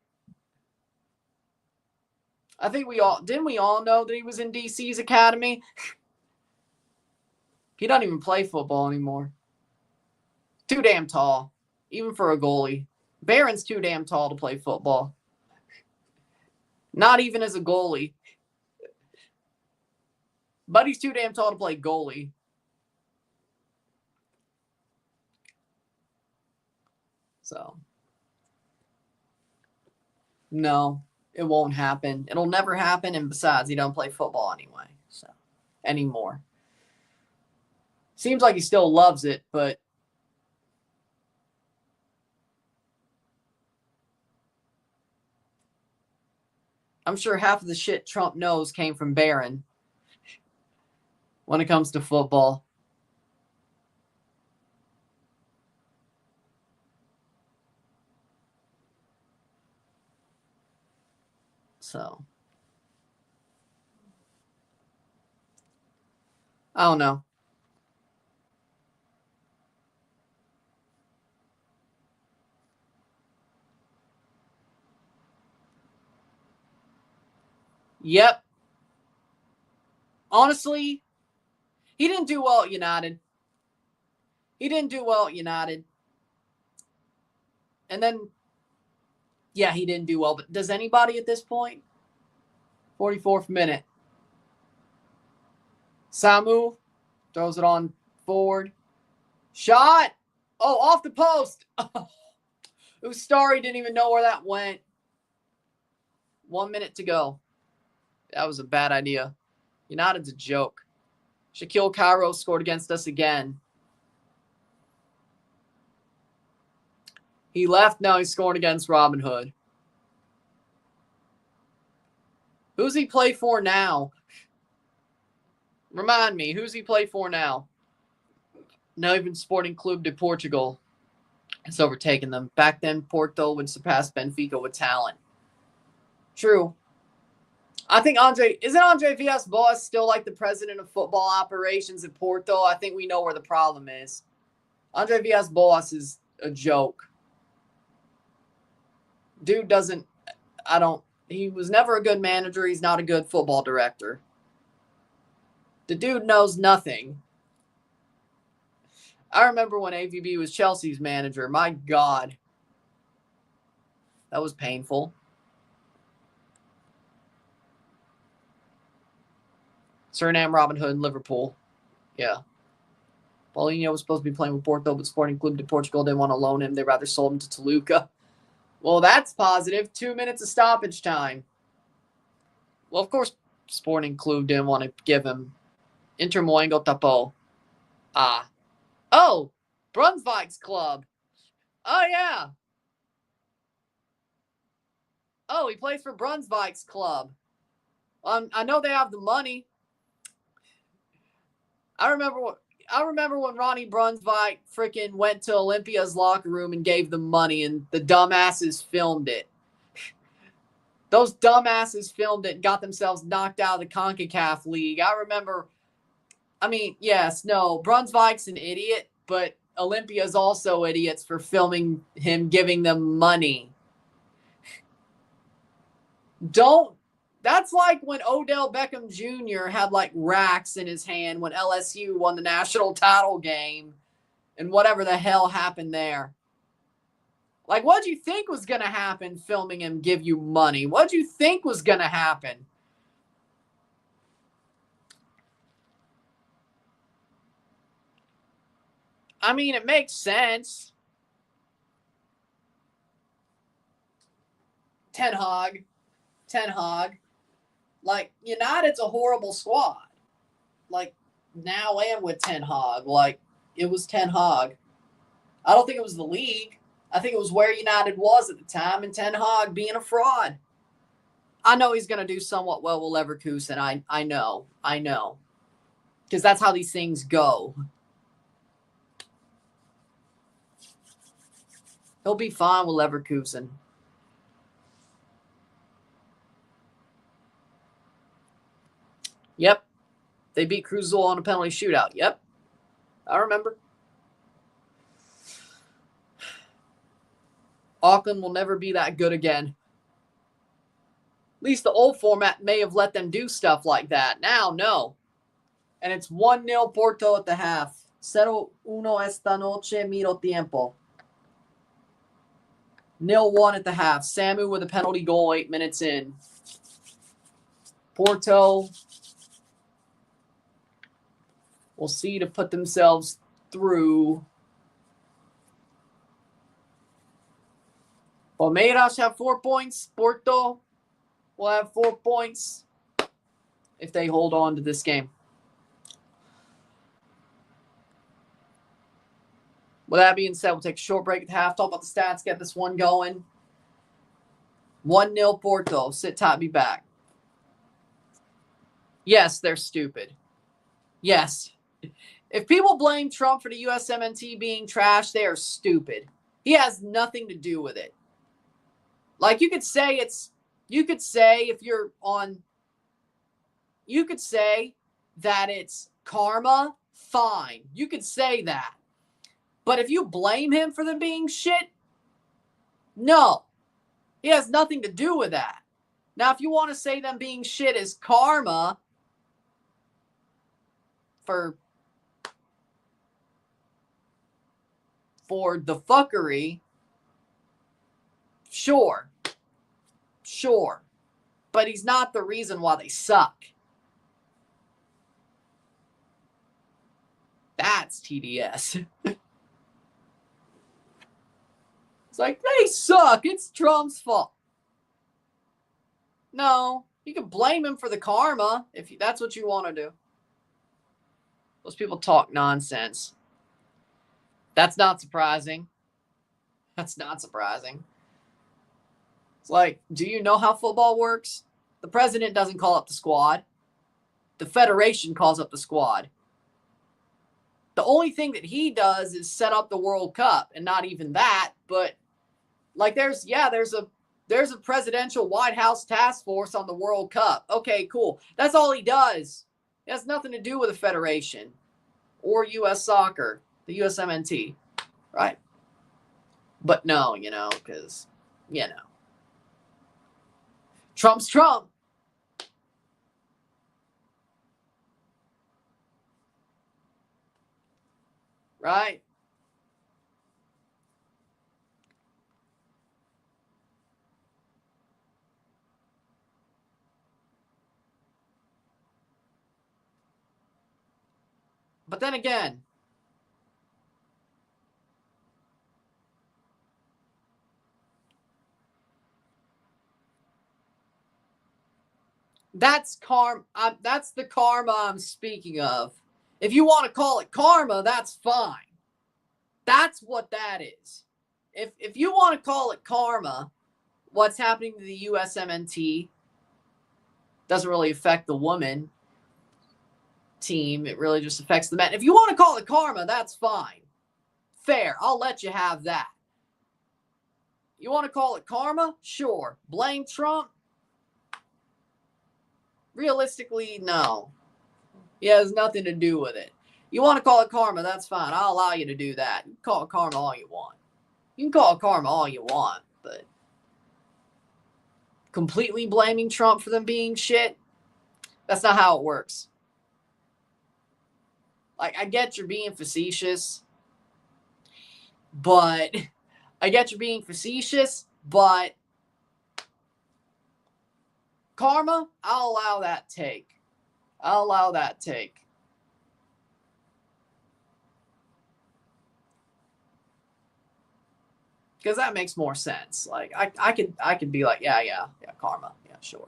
Speaker 1: I think didn't we all know that he was in DC's academy? He doesn't even play football anymore. Too damn tall, even for a goalie. Barron's too damn tall to play football. Not even as a goalie. But he's too damn tall to play goalie. So, no, it won't happen. It'll never happen. And besides, he don't play football anyway. So, anymore. Seems like he still loves it, but I'm sure half of the shit Trump knows came from Barron when it comes to football. So, I don't know. Yep. Honestly, he didn't do well at United. He didn't do well at United. And then, yeah, he didn't do well. But does anybody at this point? 44th minute. Samu throws it on forward. Shot. Oh, off the post. Ustari didn't even know where that went. 1 minute to go. That was a bad idea. United's a joke. Shaquille Cairo scored against us again. He left. Now he's scoring against Robin Hood. Who's he play for now? Remind me, who's he play for now? Not even Sporting Clube de Portugal has overtaken them. Back then, Porto would surpass Benfica with talent. True. I think isn't Andre Villas-Boas still like the president of football operations at Porto? I think we know where the problem is. Andre Villas-Boas is a joke. Dude he was never a good manager. He's not a good football director. The dude knows nothing. I remember when AVB was Chelsea's manager. My God. That was painful. Suriname, Robin Hood, Liverpool. Yeah. Paulinho was supposed to be playing with Porto, but Sporting Club de Portugal didn't want to loan him. They rather sold him to Toluca. Well, that's positive. 2 minutes of stoppage time. Well, of course, Sporting Club didn't want to give him. Inter Moengo Tapo. Ah. Oh, Brunswick's club. Oh, yeah. Oh, he plays for Brunswick's club. I know they have the money. I remember when Ronnie Brunswick freaking went to Olympia's locker room and gave them money, and the dumbasses filmed it. Those dumbasses filmed it and got themselves knocked out of the CONCACAF League. I remember, Brunswick's an idiot, but Olympia's also idiots for filming him giving them money. That's like when Odell Beckham Jr. had like racks in his hand when LSU won the national title game and whatever the hell happened there. Like, what did you think was going to happen filming him give you money? What did you think was going to happen? I mean, it makes sense. Ten Hag. Like, United's a horrible squad. Like, now and with Ten Hag. Like, it was Ten Hag. I don't think it was the league. I think it was where United was at the time and Ten Hag being a fraud. I know he's going to do somewhat well with Leverkusen. I know. Because that's how these things go. He'll be fine with Leverkusen. Yep. They beat Cruz Azul on a penalty shootout. Yep. I remember. Auckland will never be that good again. At least the old format may have let them do stuff like that. Now, no. And it's 1-0 Porto at the half. 0-1 esta noche, miro tiempo. 0-1 at the half. Samu with a penalty goal 8 minutes in. Porto will see to put themselves through. Palmeiras have 4 points. Porto will have 4 points if they hold on to this game. With that being said, we'll take a short break at the half, talk about the stats, get this one going. 1-0 Porto. Sit tight, be back. Yes, they're stupid. Yes. If people blame Trump for the USMNT being trash, they are stupid. He has nothing to do with it. Like, you could say that it's karma, fine. You could say that. But if you blame him for them being shit, no. He has nothing to do with that. Now, if you want to say them being shit is karma for the fuckery, sure. But he's not the reason why they suck. That's TDS. It's like, they suck. It's Trump's fault. No, you can blame him for the karma if that's what you want to do. Those people talk nonsense. That's not surprising. It's like, do you know how football works? The president doesn't call up the squad. The federation calls up the squad. The only thing that he does is set up the World Cup, and not even that, but like there's a presidential White House task force on the World Cup. Okay, cool. That's all he does. It has nothing to do with the federation or U.S. soccer, the USMNT, right? But no, because, Trump's Trump. Right? But then again, that's that's the karma I'm speaking of. If you want to call it karma, that's fine. That's what that is. If you want to call it karma, what's happening to the USMNT doesn't really affect the woman team. It really just affects the men. If you want to call it karma, that's fine. Fair. I'll let you have that. You want to call it karma? Sure. Blame Trump? Realistically, no. He has nothing to do with it. You want to call it karma? That's fine. I'll allow you to do that. You can call it karma all you want. You can call it karma all you want, but completely blaming Trump for them being shit, that's not how it works. Like, I get you're being facetious, but karma, I'll allow that take. Because that makes more sense. Like, I could be like, yeah, karma. Yeah, sure.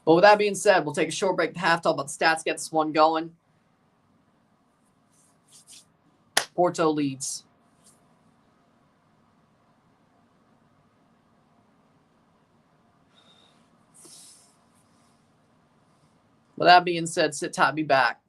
Speaker 1: But with that being said, we'll take a short break at half, talk about the stats, get this one going. Porto leads. With that being said, sit tight, be back.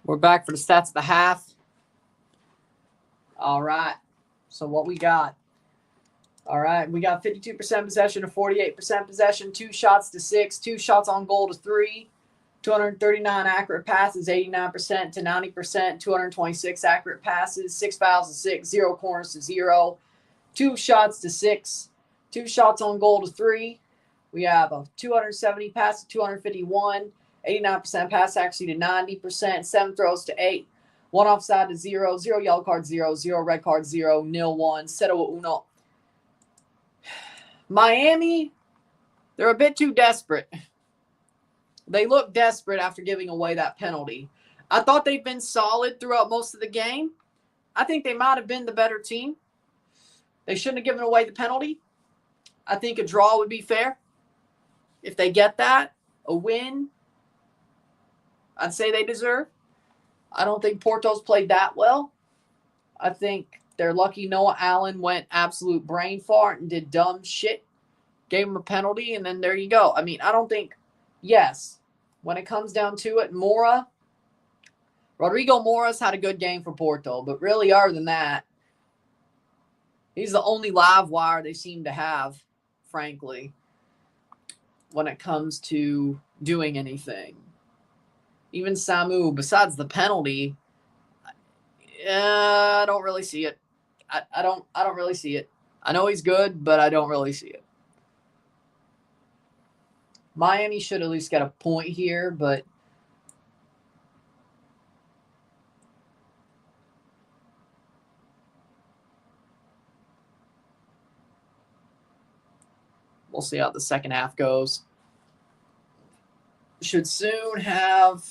Speaker 1: We're back for the stats of the half. All right. So what we got? All right. We got 52% possession to 48% possession, 2 shots to 6, 2 shots on goal to 3, 239 accurate passes, 89% to 90%, 226 accurate passes, 6 fouls to 6, 0 corners to 0, 2 shots to 6, 2 shots on goal to 3. We have a 270 pass to 251, 89% pass accuracy to 90%, 7 throws to 8, 1 offside to 0, 0 yellow cards, 0, 0 red cards, 0, 0-1, 0-1. Miami, they're a bit too desperate. They look desperate after giving away that penalty. I thought they've been solid throughout most of the game. I think they might have been the better team. They shouldn't have given away the penalty. I think a draw would be fair. If they get that, a win, I'd say they deserve. I don't think Porto's played that well. I think they're lucky Noah Allen went absolute brain fart and did dumb shit, gave him a penalty, and then there you go. I mean, I don't think, yes, when it comes down to it, Rodrigo Mora's had a good game for Porto, but really other than that, he's the only live wire they seem to have, frankly, when it comes to doing anything. Even Samu, besides the penalty, I don't really see it. I don't really see it. I know he's good, but I don't really see it. Miami should at least get a point here, but we'll see how the second half goes. Should soon have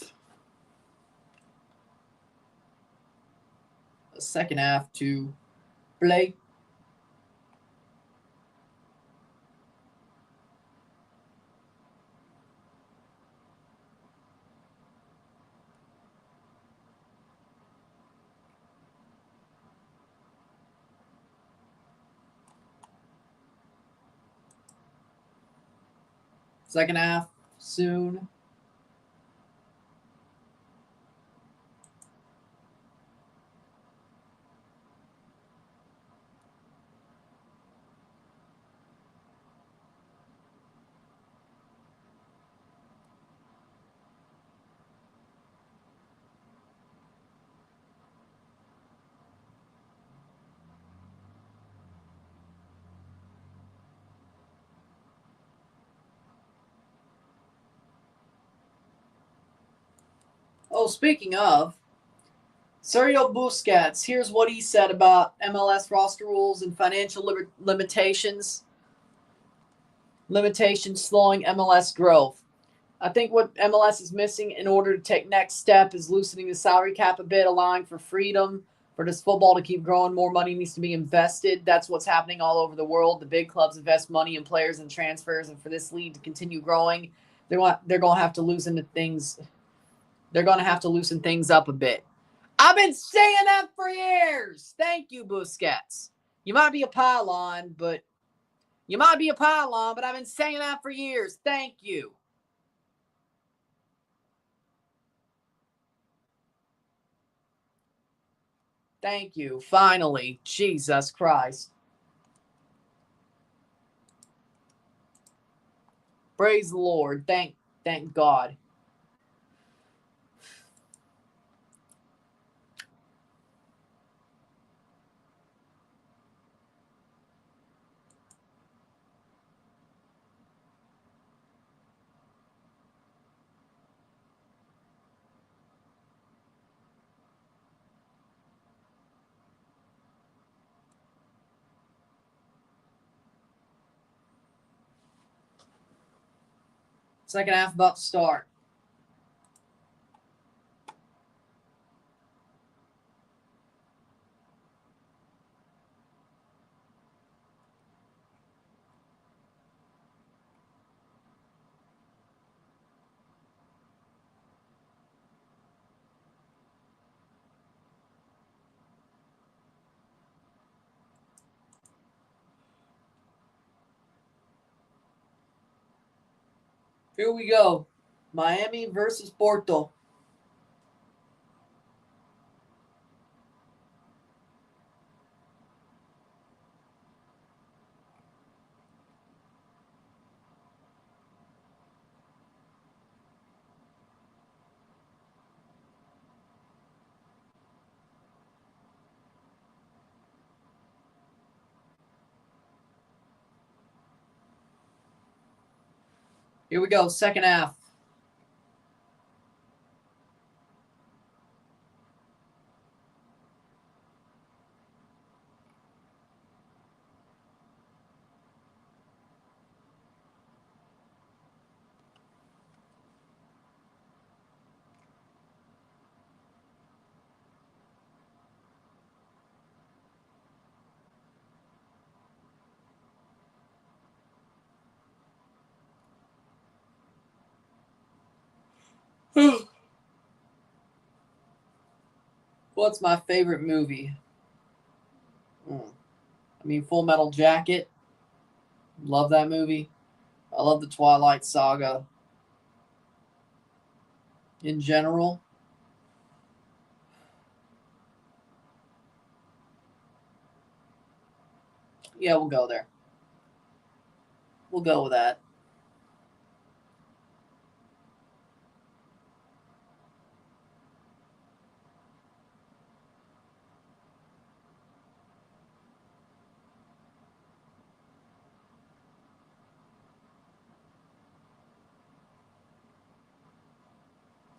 Speaker 1: a second half to play. Second half soon. Oh, speaking of, Sergio Busquets, here's what he said about MLS roster rules and financial limitations. Limitations slowing MLS growth. I think what MLS is missing in order to take next step is loosening the salary cap a bit, allowing for freedom for this football to keep growing. More money needs to be invested. That's what's happening all over the world. The big clubs invest money in players and transfers, and for this league to continue growing, they're going to have to loosen things. They're going to have to loosen things up a bit. I've been saying that for years. Thank you, Busquets. You might be a pylon, but I've been saying that for years. Thank you. Thank you. Finally. Jesus Christ. Praise the Lord. Thank God. Second half about to start. Here we go. Miami versus Porto. Here we go, second half. What's my favorite movie? I mean, Full Metal Jacket. Love that movie. I love the Twilight Saga in general. Yeah, we'll go there. We'll go with that.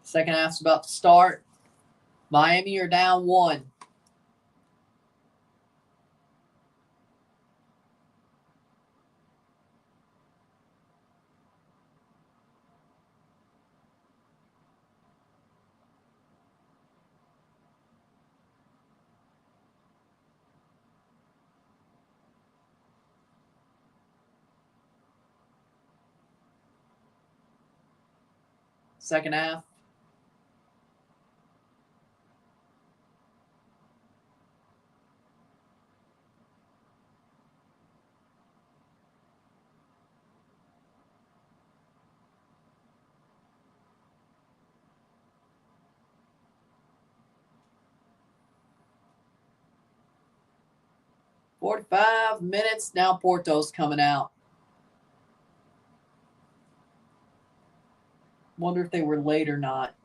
Speaker 1: Second half's about to start. Miami are down 1. Second half. "45 minutes. Now Porto's coming out. Wonder if they were late or not.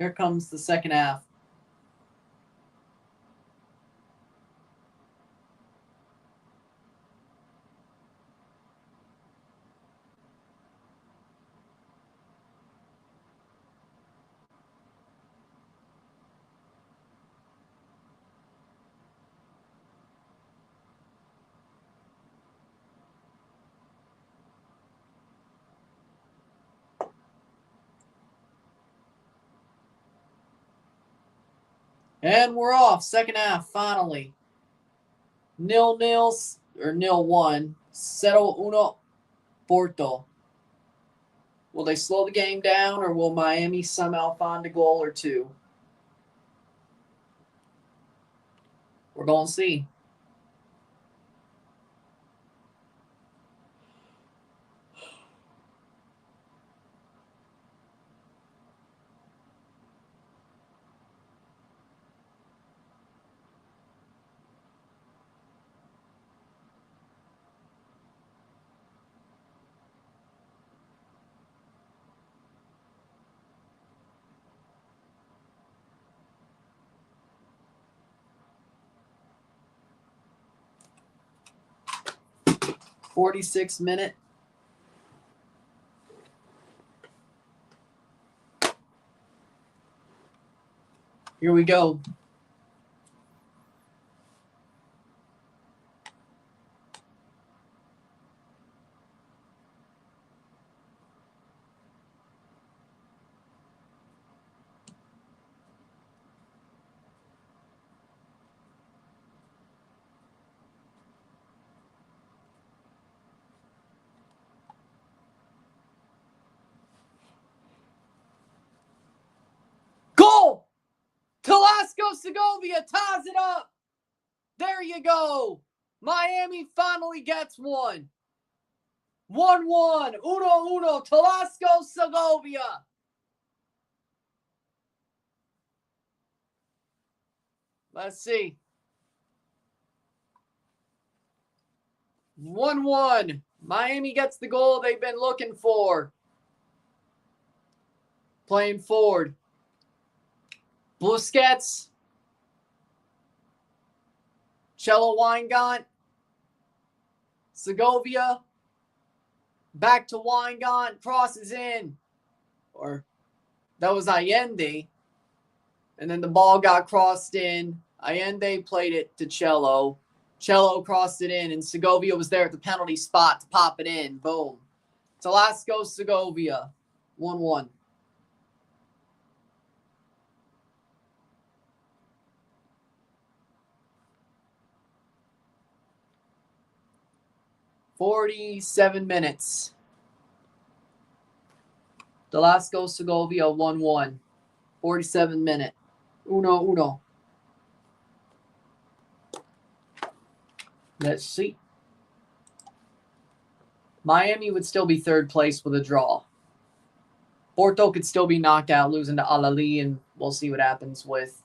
Speaker 1: Here comes the second half. And we're off. Second half, finally. 0-0 or 0-1. 0-1 Porto. Will they slow the game down, or will Miami somehow find a goal or two? We're going to see. '46 minute. Here we go. Goal! Colossus! Segovia ties it up. There you go. Miami finally gets one. 1-1. 1-1. Talasco Segovia. Let's see. 1-1. Miami gets the goal they've been looking for. Playing forward. Busquets. Cello Weingart. Segovia. Back to Weingart. Crosses in. Or that was Allende. And then the ball got crossed in. Allende played it to Cello. Cello crossed it in. And Segovia was there at the penalty spot to pop it in. Boom. Talasco Segovia. 1-1. "47 minutes. Talasco Segovia 1-1. 47 minute. 1-1. Let's see. Miami would still be third place with a draw. Porto could still be knocked out, losing to Al-Ali, and we'll see what happens with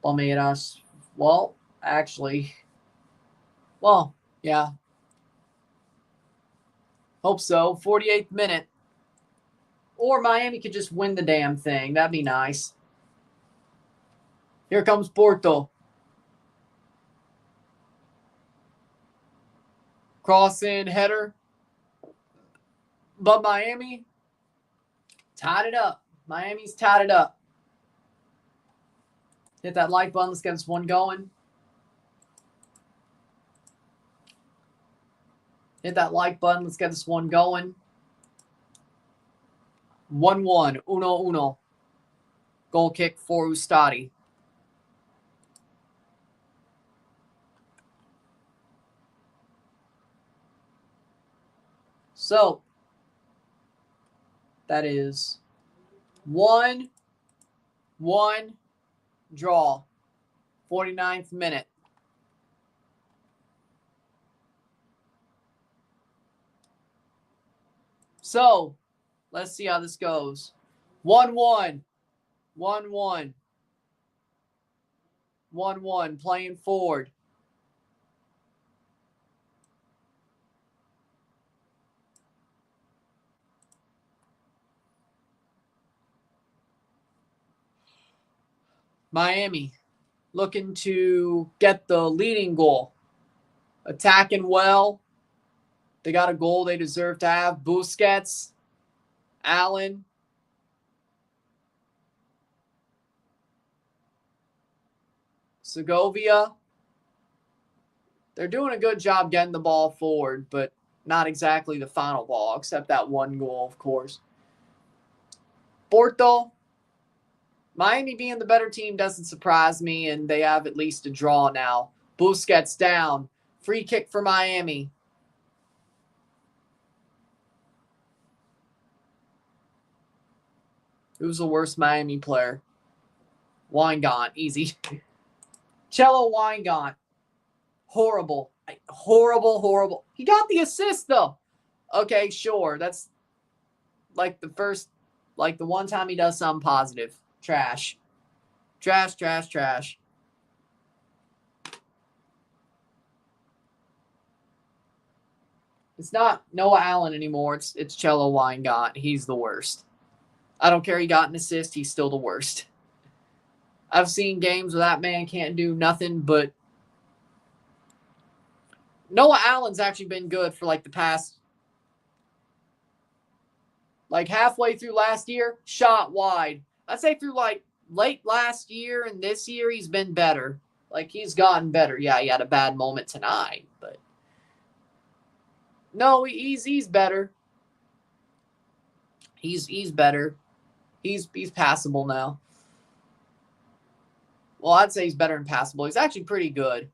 Speaker 1: Palmeiras. Well, actually, yeah. Hope so. 48th minute. Or Miami could just win the damn thing. That'd be nice. Here comes Porto. Cross in, header. But Miami tied it up. Miami's tied it up. Hit that like button. Let's get this one going. Hit that like button. Let's get this one going. 1-1. 1-1. Goal kick for Ustadi. So, that is 1-1 draw. 49th minute. So, let's see how this goes. 1-1. 1-1. 1-1. Playing forward. Miami looking to get the leading goal. Attacking well. They got a goal they deserve to have. Busquets. Allen. Segovia. They're doing a good job getting the ball forward, but not exactly the final ball, except that one goal, of course. Porto. Miami being the better team doesn't surprise me, and they have at least a draw now. Busquets down. Free kick for Miami. Who's the worst Miami player? Weingart. Easy. Cello Weingart. Horrible. Horrible. He got the assist, though. Okay, sure. That's like the one time he does something positive. Trash. Trash. It's not Noah Allen anymore. It's Cello Weingart. He's the worst. I don't care he got an assist. He's still the worst. I've seen games where that man can't do nothing, but Noah Allen's actually been good for like the past, like halfway through last year, shot wide. I'd say through like late last year and this year, he's been better. Like he's gotten better. Yeah, he had a bad moment tonight, but no, he's better. He's better. He's passable now. Well, I'd say he's better than passable. He's actually pretty good.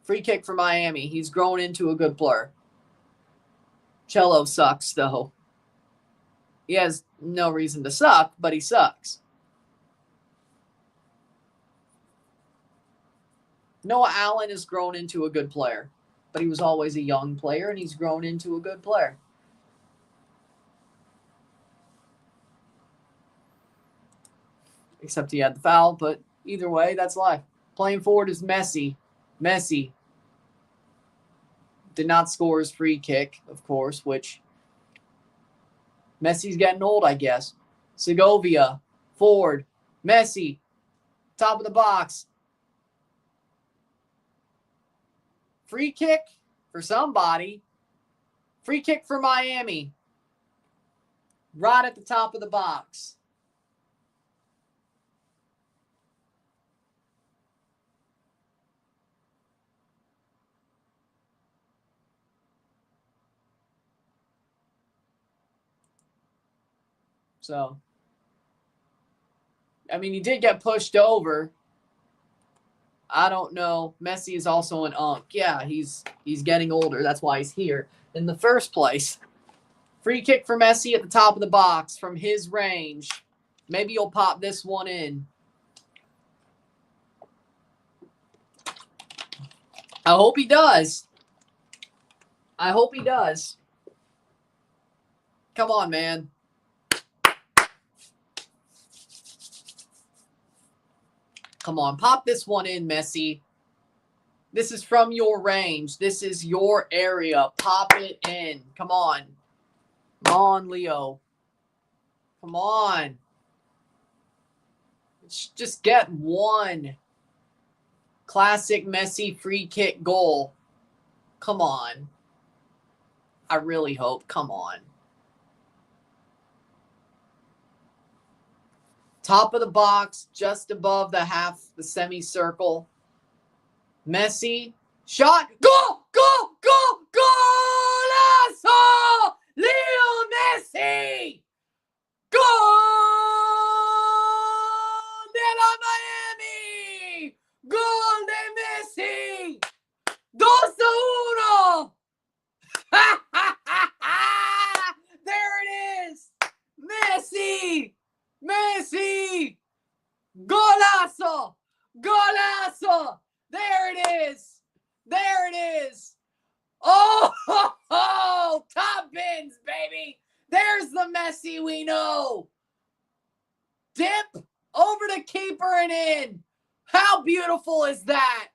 Speaker 1: Free kick for Miami. He's grown into a good player. Cello sucks, though. He has no reason to suck, but he sucks. Noah Allen has grown into a good player, but he was always a young player, and he's grown into a good player. Except he had the foul, but either way, that's life. Playing forward is Messi. Messi did not score his free kick, of course, which Messi's getting old, I guess. Segovia, forward, Messi, top of the box. Free kick for somebody. Free kick for Miami. Right at the top of the box. So, I mean, he did get pushed over. I don't know. Messi is also an unk. Yeah, he's getting older. That's why he's here in the first place. Free kick for Messi at the top of the box from his range. Maybe he'll pop this one in. I hope he does. I hope he does. Come on, man. Come on, pop this one in, Messi. This is from your range. This is your area. Pop it in. Come on. Come on, Leo. Come on. Just get one. Classic Messi free kick goal. Come on. I really hope. Come on. Top of the box, just above the semicircle. Messi, shot, goal, goal, goal, golazo! Leo Messi! Gol de la Miami! Gol de Messi! 2-1! There it is! Messi! Messi! Golazo! Golazo! There it is! There it is! Oh, ho, ho, top bins, baby! There's the Messi we know! Dip over the keeper and in! How beautiful is that?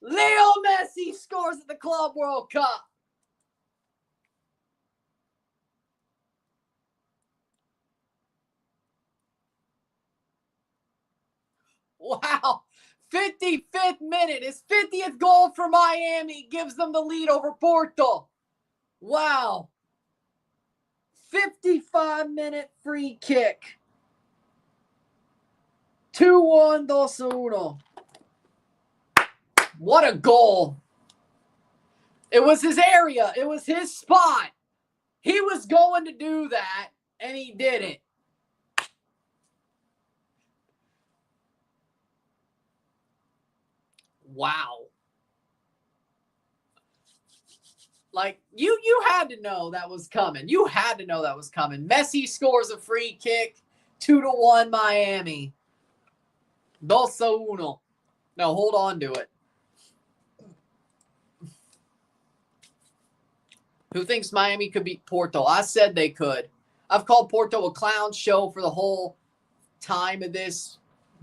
Speaker 1: Leo Messi scores at the Club World Cup! Wow. 55th minute. His 50th goal for Miami gives them the lead over Porto. Wow. 55-minute free kick. 2-1, 2-1. What a goal. It was his area. It was his spot. He was going to do that, and he did it. Wow. Like, you had to know that was coming. You had to know that was coming. Messi scores a free kick. 2-1 Miami. 2-1. Now, hold on to it. Who thinks Miami could beat Porto? I said they could. I've called Porto a clown show for the whole time of this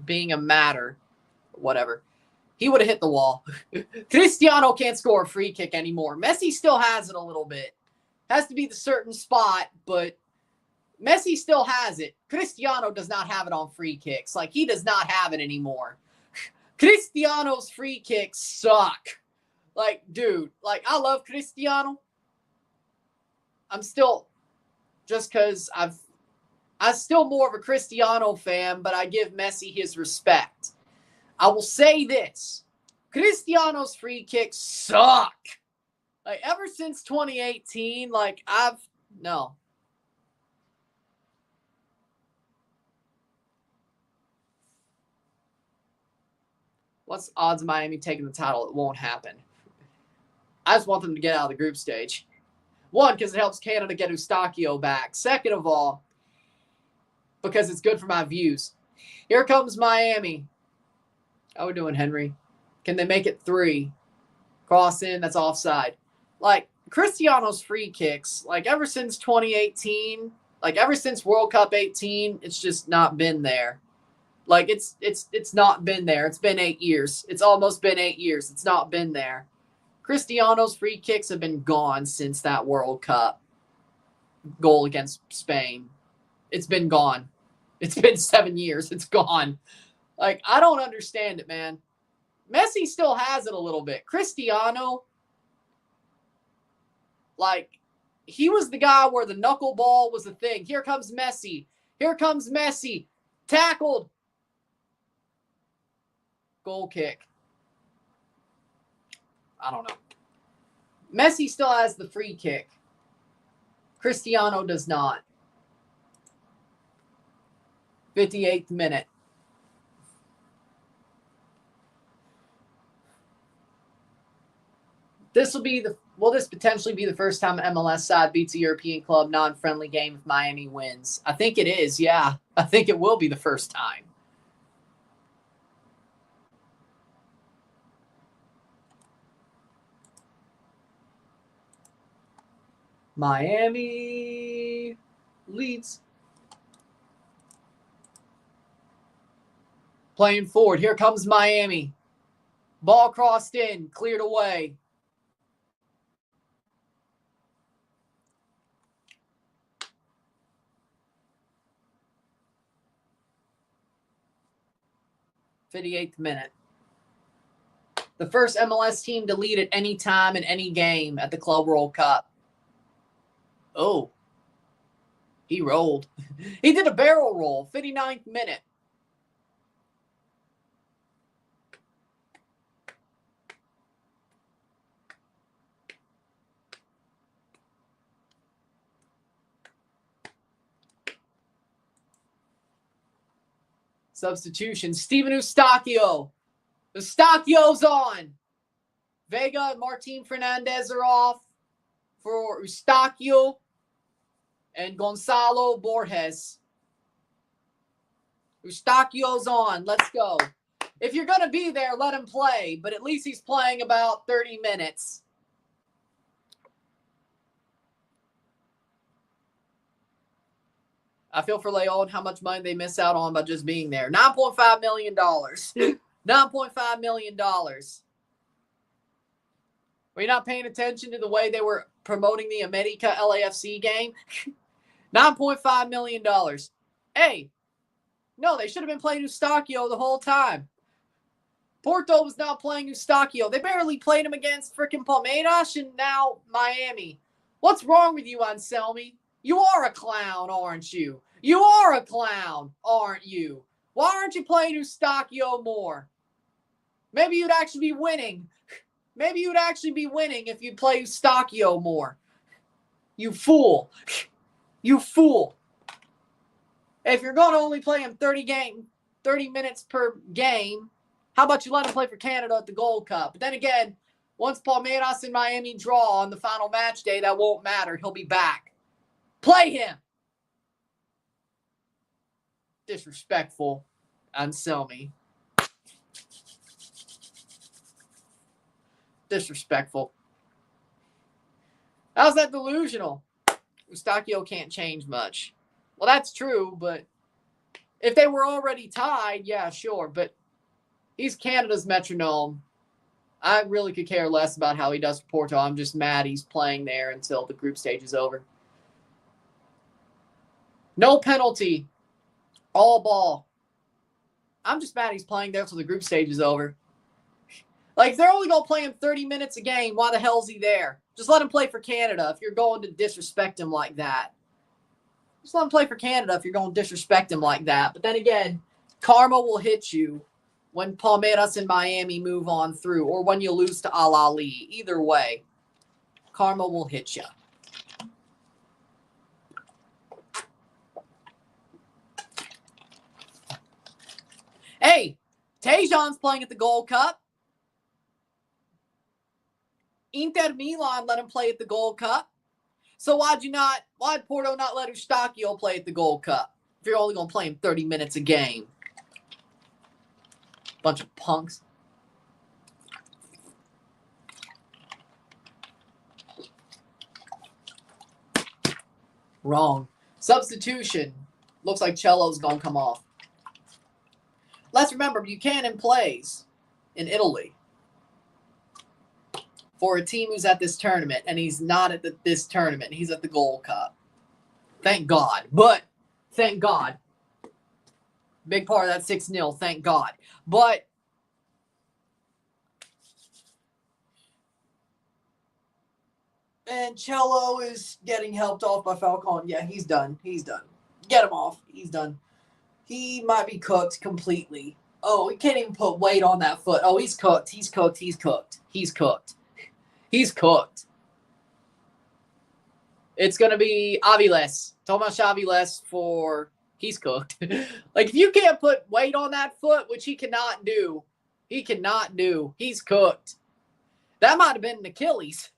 Speaker 1: being a matter. Whatever. He would have hit the wall. Cristiano can't score a free kick anymore. Messi still has it a little bit. Has to be the certain spot, but Messi still has it. Cristiano does not have it on free kicks. Like, he does not have it anymore. Cristiano's free kicks suck. Like, dude, like, I love Cristiano. I'm still, just because I'm still more of a Cristiano fan, but I give Messi his respect. I will say this. Cristiano's free kicks suck. Like, ever since 2018, like, no. What's odds of Miami taking the title? It won't happen. I just want them to get out of the group stage. One, because it helps Canada get Eustáquio back. Second of all, because it's good for my views. Here comes Miami. How we doing, Henry? Can they make it 3? Cross in, that's offside. Like, Cristiano's free kicks, like, ever since 2018, like, ever since World Cup 18, it's just not been there. Like, it's not been there. It's been 8 years. It's almost been 8 years. It's not been there. Cristiano's free kicks have been gone since that World Cup goal against Spain. It's been gone. It's been 7 years. It's gone. Like, I don't understand it, man. Messi still has it a little bit. Cristiano, like, he was the guy where the knuckleball was the thing. Here comes Messi. Here comes Messi. Tackled. Goal kick. I don't know. Messi still has the free kick. Cristiano does not. 58th minute. Will this potentially be the first time an MLS side beats a European club non-friendly game if Miami wins? I think it is, yeah. I think it will be the first time. Miami leads. Playing forward. Here comes Miami. Ball crossed in. Cleared away. '58th minute. The first MLS team to lead at any time in any game at the Club World Cup. Oh. He rolled. He did a barrel roll. 59th minute. Substitution. Steven Eustáquio. Eustáquio's on. Vega and Martin Fernandez are off for Eustáquio and Gonzalo Borges. Eustáquio's on. Let's go. If you're going to be there, let him play. But at least he's playing about 30 minutes. I feel for Leon how much money they miss out on by just being there. $9.5 million. $9.5 million. Were you not paying attention to the way they were promoting the America LAFC game? $9.5 million. Hey, no, they should have been playing Eustáquio the whole time. Porto was not playing Eustáquio. They barely played him against freaking Palmeiras and now Miami. What's wrong with you, Anselmi? You are a clown, aren't you? You are a clown, aren't you? Why aren't you playing Eustáquio more? Maybe you'd actually be winning. Maybe you'd actually be winning if you play Eustáquio more. You fool. You fool. If you're going to only play him 30 minutes per game, how about you let him play for Canada at the Gold Cup? But then again, once Palmeiras and Miami draw on the final match day, that won't matter. He'll be back. Play him. Disrespectful. Anselmi. Disrespectful. How's that delusional? Eustáquio can't change much. Well, that's true, but if they were already tied, yeah, sure. But he's Canada's metronome. I really could care less about how he does for Porto. I'm just mad he's playing there until the group stage is over. No penalty. All ball. I'm just mad he's playing there until the group stage is over. Like, if they're only going to play him 30 minutes a game, why the hell is he there? Just let him play for Canada if you're going to disrespect him like that. Just let him play for Canada if you're going to disrespect him like that. But then again, karma will hit you when Palmeiras and Miami move on through or when you lose to Al Ahly. Either way, karma will hit you. Hey, Tejan's playing at the Gold Cup. Inter Milan let him play at the Gold Cup. So why'd Porto not let Eustáquio play at the Gold Cup? If you're only going to play him 30 minutes a game. Bunch of punks. Wrong. Substitution. Looks like Cello's going to come off. Let's remember, Buchanan plays in Italy for a team who's at this tournament, and he's not at this tournament. He's at the Gold Cup. Thank God. But, thank God. Big part of that 6-0, thank God. But, and Cello is getting helped off by Falcon. Yeah, he's done. He's done. Get him off. He's done. He might be cooked completely. Oh, he can't even put weight on that foot. Oh, he's cooked. He's cooked. He's cooked. He's cooked. He's cooked. It's going to be Aviles. Tomas Aviles for he's cooked. Like, if you can't put weight on that foot, which he cannot do, he's cooked. That might have been an Achilles.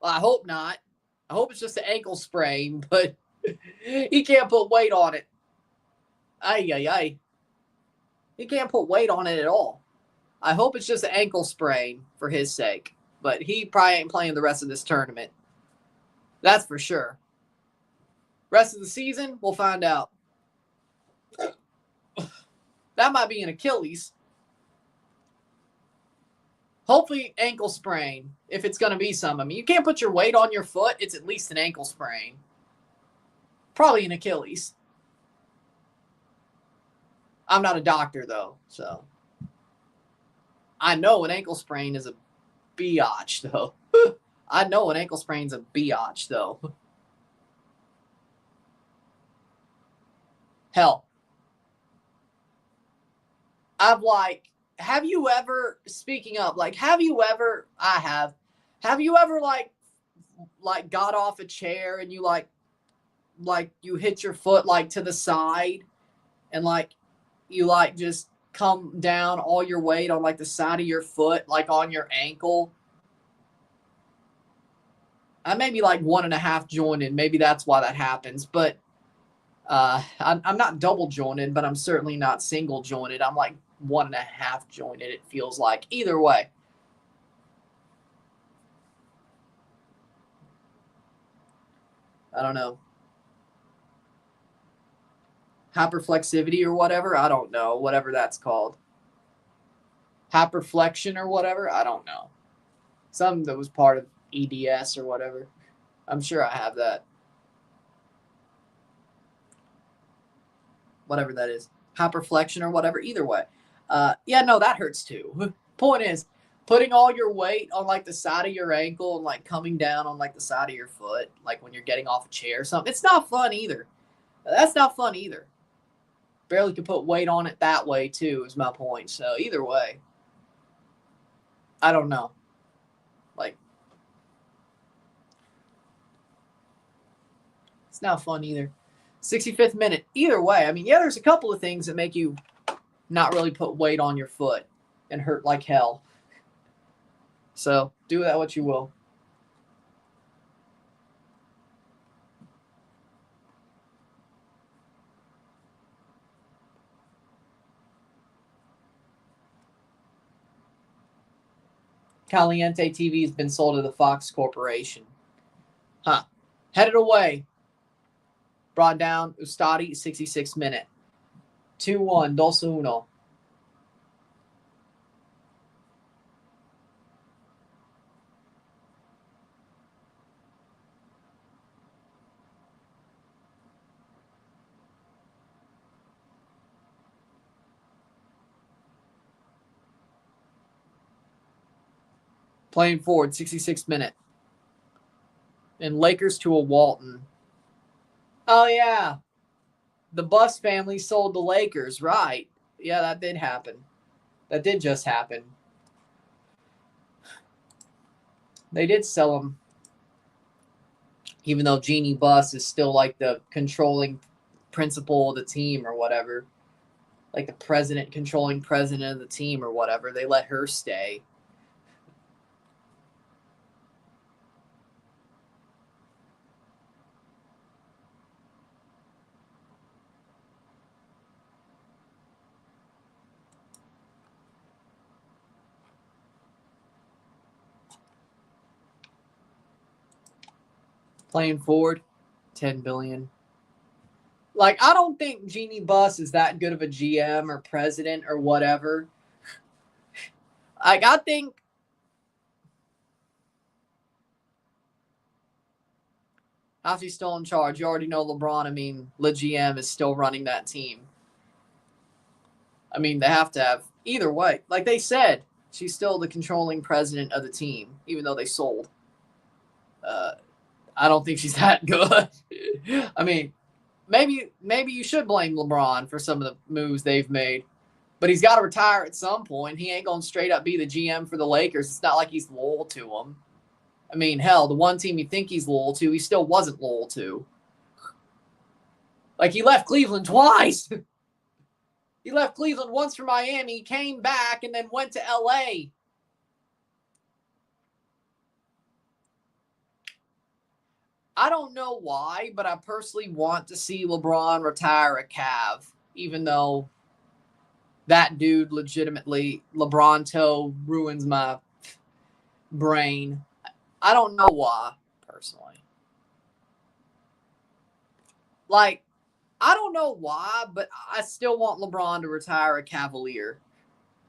Speaker 1: Well, I hope not. I hope it's just an ankle sprain, but he can't put weight on it. Ay, ay, ay. He can't put weight on it at all. I hope it's just an ankle sprain for his sake, but he probably ain't playing the rest of this tournament. That's for sure. Rest of the season, we'll find out. That might be an Achilles. Hopefully ankle sprain, if it's going to be some. I mean, you can't put your weight on your foot. It's at least an ankle sprain. Probably an Achilles. I'm not a doctor, though, so. I know an ankle sprain is a biatch, though. I know an ankle sprain's a biatch, though. Hell. Have you ever, speaking of, have you ever, have you ever, got off a chair and you, you hit your foot, to the side and, you, just come down all your weight on, the side of your foot, on your ankle? I may be, 1.5 jointed. Maybe that's why that happens, but I'm not double jointed, but I'm certainly not single jointed. I'm, 1.5 jointed, it feels like. Either way. I don't know. Hyperflexivity or whatever? I don't know. Whatever that's called. Hyperflexion or whatever? I don't know. Something that was part of EDS or whatever. I'm sure I have that. Whatever that is. Hyperflexion or whatever. Either way. Yeah, no, that hurts too. Point is, putting all your weight on, the side of your ankle and, coming down on, the side of your foot, when you're getting off a chair or something, it's not fun either. That's not fun either. Barely can put weight on it that way, too, is my point. So, either way, I don't know. It's not fun either. 65th minute. Either way, I mean, yeah, there's a couple of things that make you not really put weight on your foot and hurt like hell. So, do that what you will. Caliente TV has been sold to the Fox Corporation. Huh. Headed away. Brought down Ustadi, 66th minute. 2-1, 2-1. Playing forward, 66th minute. And Lakers to a Walton. Oh, yeah. The Bus family sold the Lakers, right. Yeah, that did happen. That did just happen. They did sell them. Even though Jeannie Buss is still the controlling principal of the team or whatever. The president, controlling president of the team or whatever. They let her stay. Playing forward. $10 billion. Like, I don't think Jeannie Buss is that good of a GM or president or whatever. Like, I think how's he still in charge? You already know LeBron. I mean, the GM is still running that team. I mean, they have to have either way. Like they said, she's still the controlling president of the team, even though they sold. I don't think she's that good. I mean, maybe you should blame LeBron for some of the moves they've made, but he's got to retire at some point. He ain't going to straight up be the GM for the Lakers. It's not like he's loyal to them. I mean, hell, the one team you think he's loyal to, he still wasn't loyal to. Like, he left Cleveland twice. He left Cleveland once for Miami, came back, and then went to L.A. I don't know why, but I personally want to see LeBron retire a Cav, even though that dude legitimately, LeBronto, ruins my brain. I don't know why, personally. Like, I don't know why, but I still want LeBron to retire a Cavalier,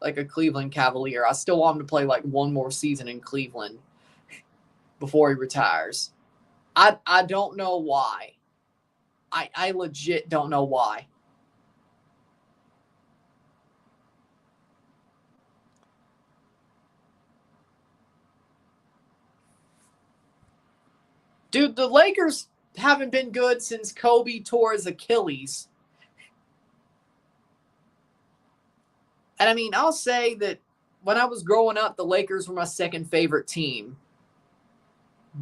Speaker 1: like a Cleveland Cavalier. I still want him to play like one more season in Cleveland before he retires. I don't know why. I legit don't know why. Dude, the Lakers haven't been good since Kobe tore his Achilles. And I mean, I'll say that when I was growing up, the Lakers were my second favorite team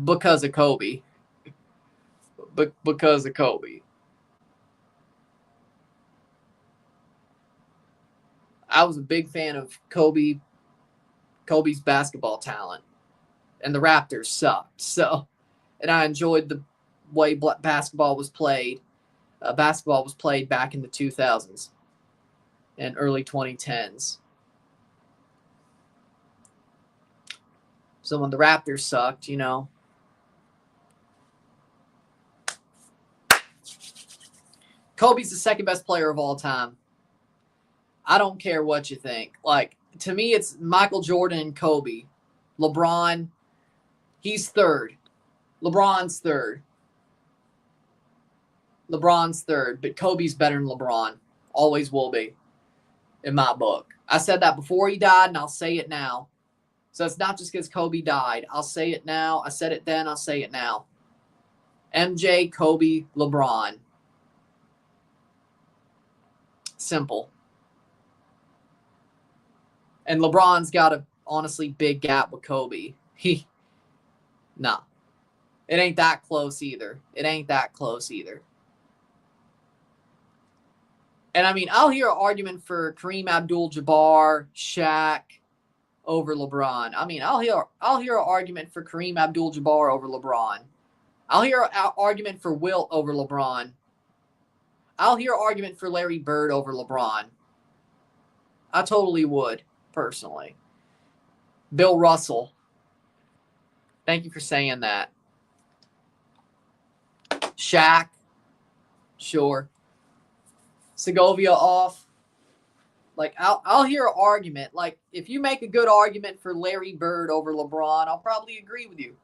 Speaker 1: because of Kobe. Because of Kobe. I was a big fan of Kobe's basketball talent. And the Raptors sucked. So, and I enjoyed the way basketball was played. Basketball was played back in the 2000s and early 2010s. So when the Raptors sucked, you know. Kobe's the second best player of all time. I don't care what you think. Like, to me, it's Michael Jordan and Kobe. LeBron, he's third. LeBron's third. LeBron's third, but Kobe's better than LeBron. Always will be, in my book. I said that before he died, and I'll say it now. So it's not just because Kobe died. I'll say it now. I said it then. I'll say it now. MJ, Kobe, LeBron. Simple. And LeBron's got a, honestly, big gap with Kobe. Nah. It ain't that close either. It ain't that close either. And I mean, I'll hear an argument for Kareem Abdul-Jabbar, Shaq over LeBron. I mean, I'll hear an argument for Kareem Abdul-Jabbar over LeBron. I'll hear an argument for Wilt over LeBron. I'll hear an argument for Larry Bird over LeBron. I totally would, personally. Bill Russell. Thank you for saying that. Shaq. Sure. Segovia off. Like, I'll hear an argument. Like, if you make a good argument for Larry Bird over LeBron, I'll probably agree with you.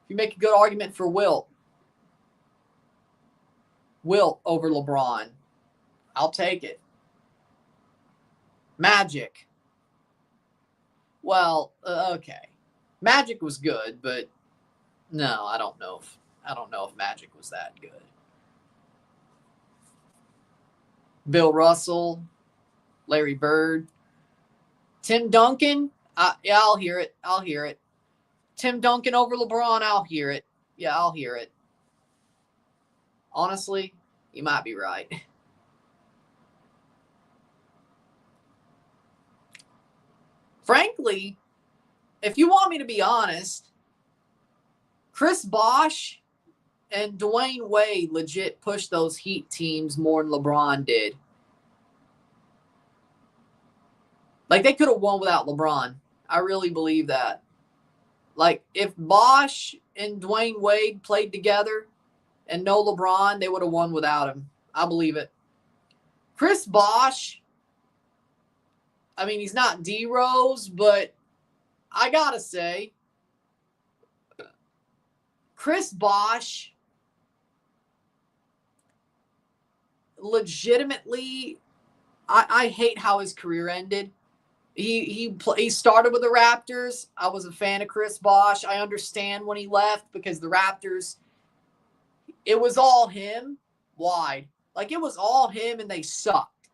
Speaker 1: If you make a good argument for Wilt over LeBron, I'll take it. Magic. Well, okay. Magic was good, but no, I don't know if Magic was that good. Bill Russell, Larry Bird, Tim Duncan. Yeah, I'll hear it. I'll hear it. Tim Duncan over LeBron. I'll hear it. Yeah, I'll hear it. Honestly, you might be right. Frankly, if you want me to be honest, Chris Bosh and Dwayne Wade legit pushed those Heat teams more than LeBron did. Like, they could have won without LeBron. I really believe that. Like, if Bosh and Dwayne Wade played together, and no LeBron, they would have won without him. I believe it. Chris Bosh, I mean, he's not D-Rose, but I got to say, Chris Bosh legitimately, I hate how his career ended. He started with the Raptors. I was a fan of Chris Bosh. I understand when he left because the Raptors, it was all him wide. Like, it was all him, and they sucked.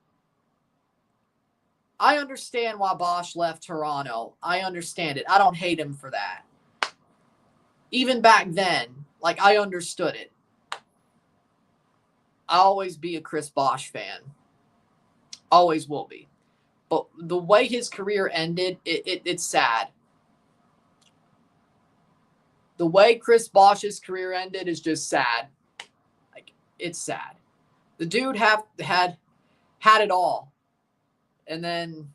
Speaker 1: I understand why Bosh left Toronto. I understand it. I don't hate him for that. Even back then, like, I understood it. I'll always be a Chris Bosh fan. Always will be. But the way his career ended, it's sad. The way Chris Bosh's career ended is just sad. Like, it's sad. The dude had it all. And then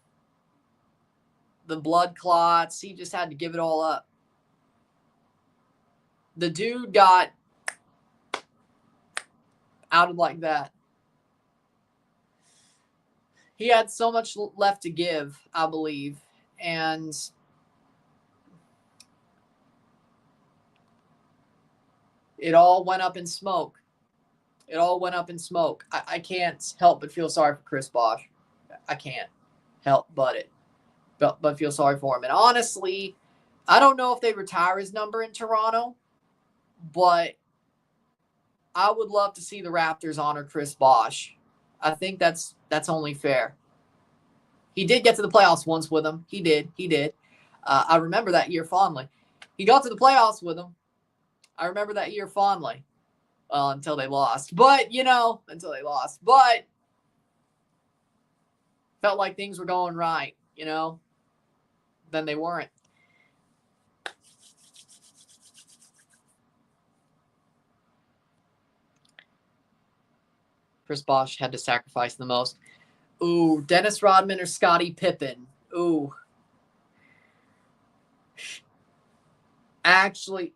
Speaker 1: the blood clots, he just had to give it all up. The dude got outed like that. He had so much left to give, I believe. And it all went up in smoke. It all went up in smoke. I can't help but feel sorry for Chris Bosh. I can't help but feel sorry for him. And honestly, I don't know if they retire his number in Toronto, but I would love to see the Raptors honor Chris Bosh. I think that's only fair. He did get to the playoffs once with him. He did. I remember that year fondly. He got to the playoffs with him. I remember that year fondly. Well, until they lost. But, until they lost. But felt like things were going right, Then they weren't. Chris Bosh had to sacrifice the most. Ooh, Dennis Rodman or Scottie Pippen. Ooh. Actually,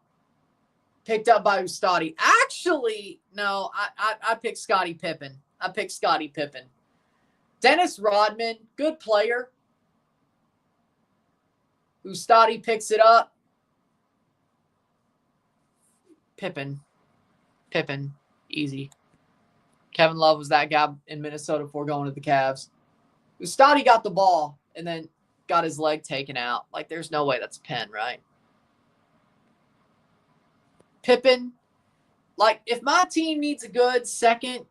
Speaker 1: picked up by Ustadi. Actually, no, I picked Scottie Pippen. Dennis Rodman, good player. Ustadi picks it up. Pippen, easy. Kevin Love was that guy in Minnesota before going to the Cavs. Ustadi got the ball and then got his leg taken out. Like, there's no way that's a pen, right? Pippen, like, if my team needs a good second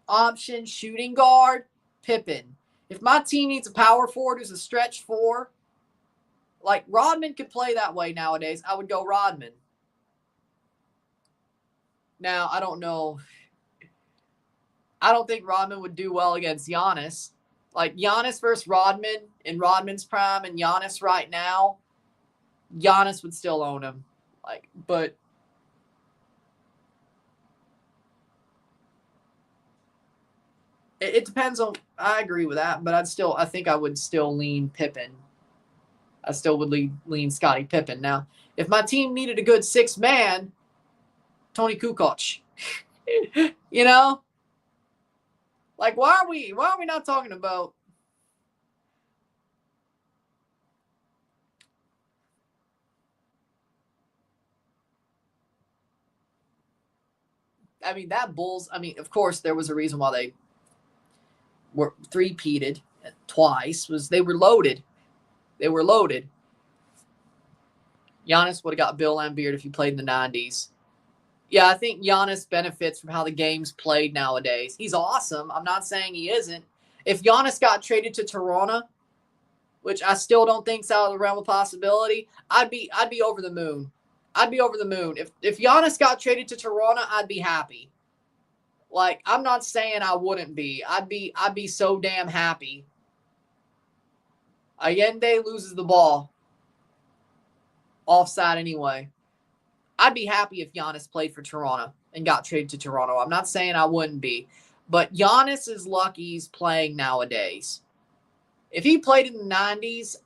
Speaker 1: option shooting guard, Pippen. If my team needs a power forward who's a stretch four, like, Rodman could play that way nowadays, I would go Rodman. Now, I don't know. I don't think Rodman would do well against Giannis. Like, Giannis versus Rodman in Rodman's prime and Giannis right now, Giannis would still own him. Like, but it depends on. I agree with that, but I think I would still lean Pippen. I still would lean Scottie Pippen. Now, if my team needed a good six-man, Tony Kukoc. Like, why are we not talking about? I mean, that Bulls, of course, there was a reason why they were three-peated twice, was they were loaded. Giannis would have got Bill Laimbeer if he played in the 90s. Yeah, I think Giannis benefits from how the game's played nowadays. He's awesome. I'm not saying he isn't. If Giannis got traded to Toronto, which I still don't think's out of the realm of possibility, I'd be over the moon. If Giannis got traded to Toronto, I'd be happy. Like, I'm not saying I wouldn't be. I'd be so damn happy. Allende loses the ball. Offside anyway. I'd be happy if Giannis played for Toronto and got traded to Toronto. I'm not saying I wouldn't be. But Giannis is lucky he's playing nowadays. If he played in the 90s,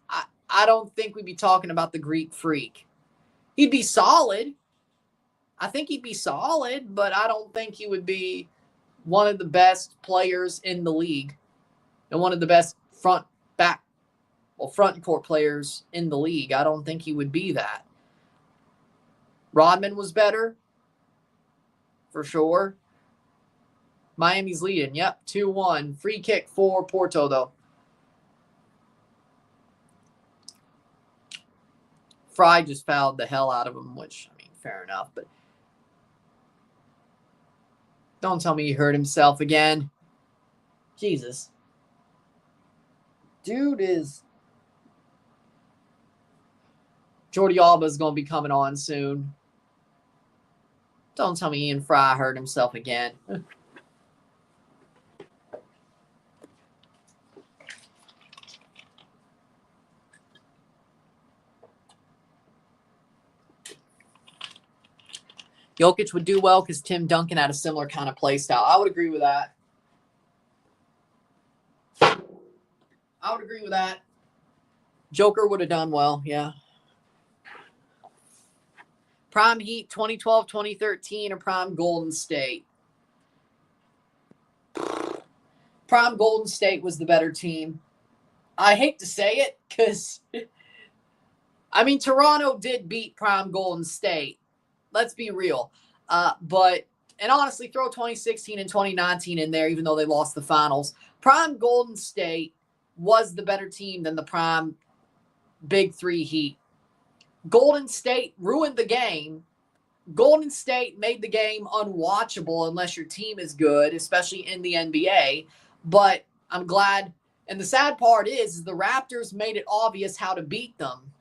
Speaker 1: I don't think we'd be talking about the Greek Freak. He'd be solid. I think he'd be solid, but I don't think he would be one of the best players in the league and one of the best front court players in the league. I don't think he would be that. Rodman was better, for sure. Miami's leading. Yep, 2-1. Free kick for Porto, though. Fry just fouled the hell out of him, which, I mean, fair enough. But don't tell me he hurt himself again. Jesus. Dude is... Jordi Alba's going to be coming on soon. Don't tell me Ian Fry hurt himself again. Jokic would do well because Tim Duncan had a similar kind of play style. I would agree with that. I would agree with that. Joker would have done well, yeah. Prime Heat 2012, 2013, or Prime Golden State? Prime Golden State was the better team. I hate to say it because, I mean, Toronto did beat Prime Golden State. Let's be real. And honestly, throw 2016 and 2019 in there, even though they lost the finals. Prime Golden State was the better team than the Prime Big Three Heat. Golden State ruined the game. Golden State made the game unwatchable unless your team is good, especially in the NBA. But I'm glad. And the sad part is the Raptors made it obvious how to beat them.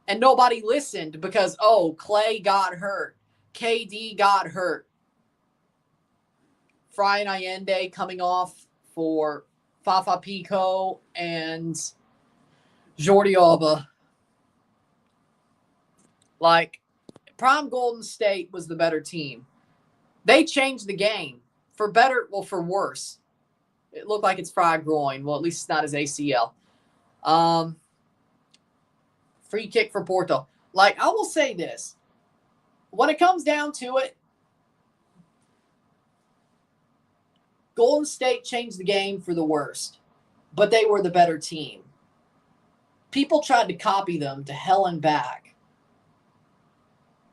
Speaker 1: And nobody listened because, oh, Clay got hurt. KD got hurt. Fry and Allende coming off for Fafa Pico and Jordi Alba. Like, Prime Golden State was the better team. They changed the game. For better, well, for worse. It looked like it's Fry groin. Well, at least it's not his ACL. Free kick for Porto. Like, I will say this. When it comes down to it, Golden State changed the game for the worst. But they were the better team. People tried to copy them to hell and back.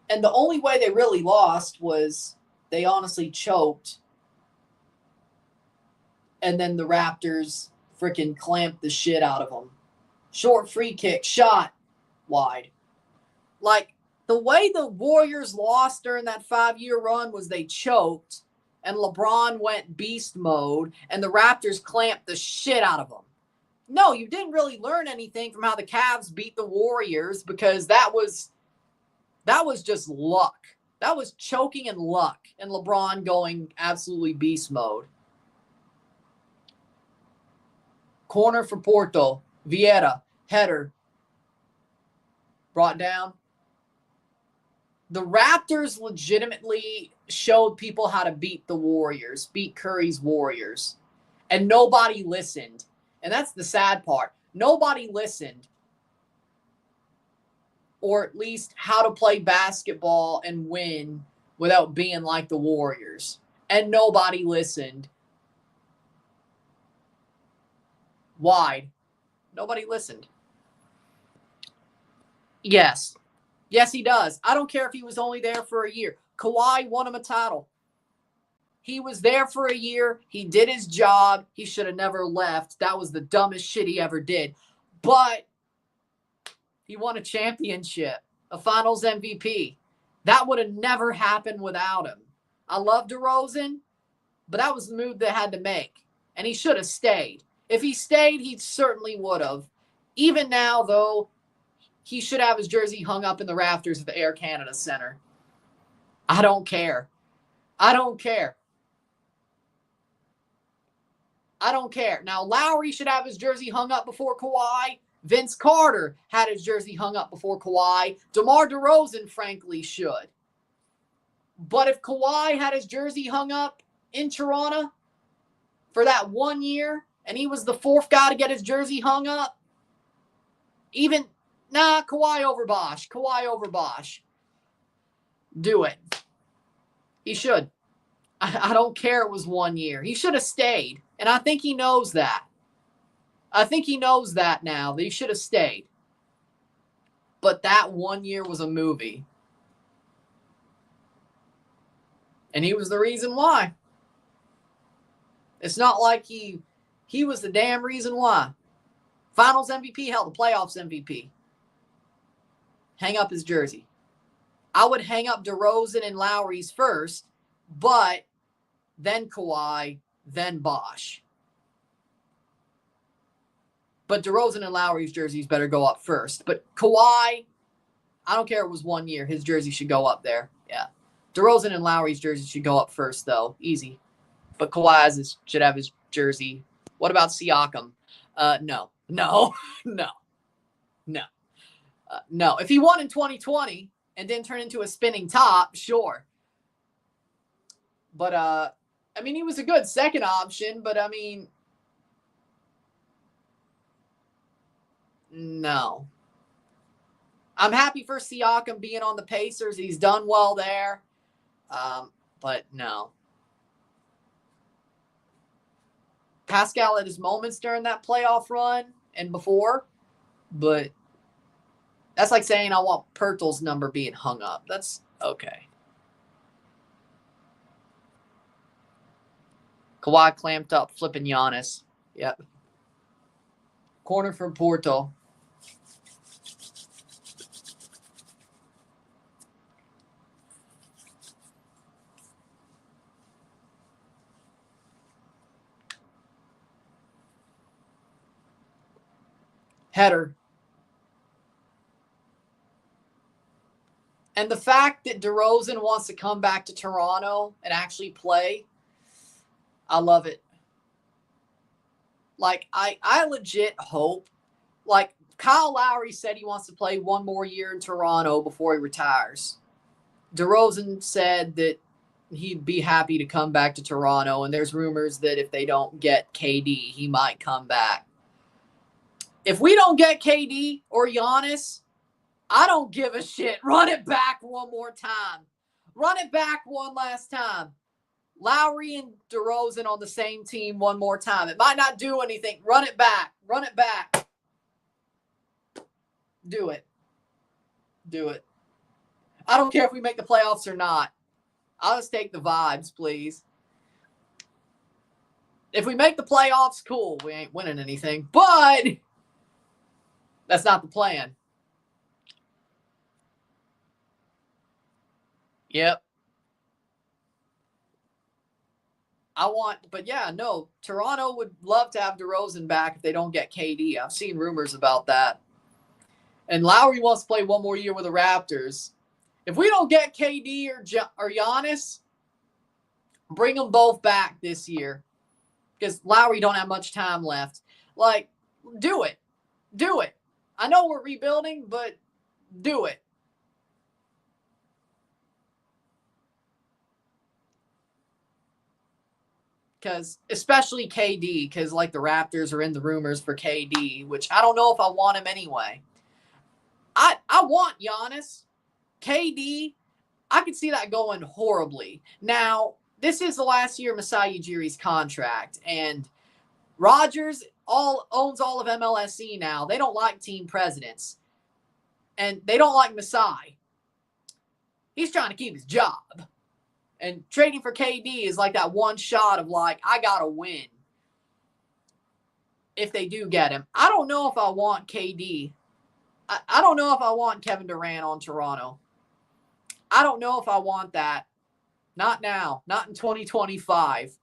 Speaker 1: And the only way they really lost was they honestly choked. And then the Raptors freaking clamped the shit out of them. Short free kick, shot wide. Like, the way the Warriors lost during that 5-year run was they choked, and LeBron went beast mode, and the Raptors clamped the shit out of them. No, you didn't really learn anything from how the Cavs beat the Warriors because that was just luck. That was choking and luck, and LeBron going absolutely beast mode. Corner for Porto. Vieira. Header. Brought down. The Raptors legitimately showed people how to beat the Warriors, beat Curry's Warriors. And nobody listened. And that's the sad part. Nobody listened. Or at least how to play basketball and win without being like the Warriors. And nobody listened. Wide. Nobody listened. Yes. Yes, he does. I don't care if he was only there for a year. Kawhi won him a title. He was there for a year. He did his job. He should have never left. That was the dumbest shit he ever did. But he won a championship, a finals MVP. That would have never happened without him. I love DeRozan, but that was the move they had to make. And he should have stayed. If he stayed, he certainly would have. Even now, though, he should have his jersey hung up in the rafters at the Air Canada Center. I don't care. I don't care. I don't care. Now, Lowry should have his jersey hung up before Kawhi. Vince Carter had his jersey hung up before Kawhi. DeMar DeRozan, frankly, should. But if Kawhi had his jersey hung up in Toronto for that 1 year, and he was the fourth guy to get his jersey hung up, Kawhi over Bosh. Kawhi over Bosh. Do it. He should. I don't care it was 1 year. He should have stayed. And I think he knows that. I think he knows that now, that he should have stayed. But that 1 year was a movie. And he was the reason why. It's not like he was the damn reason why. Finals MVP, hell, the playoffs MVP. Hang up his jersey. I would hang up DeRozan and Lowry's first, but then Kawhi, then Bosh. But DeRozan and Lowry's jerseys better go up first. But Kawhi, I don't care if it was 1 year. His jersey should go up there. Yeah. DeRozan and Lowry's jersey should go up first, though. Easy. But Kawhi should have his jersey. What about Siakam? No. No. No. No. No. If he won in 2020 and didn't turn into a spinning top, sure. But, I mean, he was a good second option, but, I mean, no. I'm happy for Siakam being on the Pacers. He's done well there. But no. Pascal had his moments during that playoff run and before, but that's like saying I want Pirtle's number being hung up. That's okay. Kawhi clamped up, flipping Giannis. Yep. Corner from Porto. Header. And the fact that DeRozan wants to come back to Toronto and actually play, I love it. Like, I legit hope, like, Kyle Lowry said he wants to play 1 more year in Toronto before he retires. DeRozan said that he'd be happy to come back to Toronto, and there's rumors that if they don't get KD, he might come back. If we don't get KD or Giannis, I don't give a shit. Run it back one more time. Run it back one last time. Lowry and DeRozan on the same team one more time. It might not do anything. Run it back. Run it back. Do it. Do it. I don't care if we make the playoffs or not. I'll just take the vibes, please. If we make the playoffs, cool. We ain't winning anything. But that's not the plan. Yep. But yeah, no, Toronto would love to have DeRozan back if they don't get KD. I've seen rumors about that. And Lowry wants to play 1 more year with the Raptors. If we don't get KD or Giannis, bring them both back this year. Because Lowry don't have much time left. Like, do it. Do it. I know we're rebuilding, but do it. Because, especially KD, because, like, the Raptors are in the rumors for KD, which I don't know if I want him anyway. I want Giannis. KD, I could see that going horribly. Now, this is the last year of Masai Ujiri's contract, and Rodgers owns all of MLSE now. They don't like team presidents, and they don't like Masai. He's trying to keep his job. And trading for KD is like that one shot of like, I got to win if they do get him. I don't know if I want KD. I don't know if I want Kevin Durant on Toronto. I don't know if I want that. Not now. Not in 2025.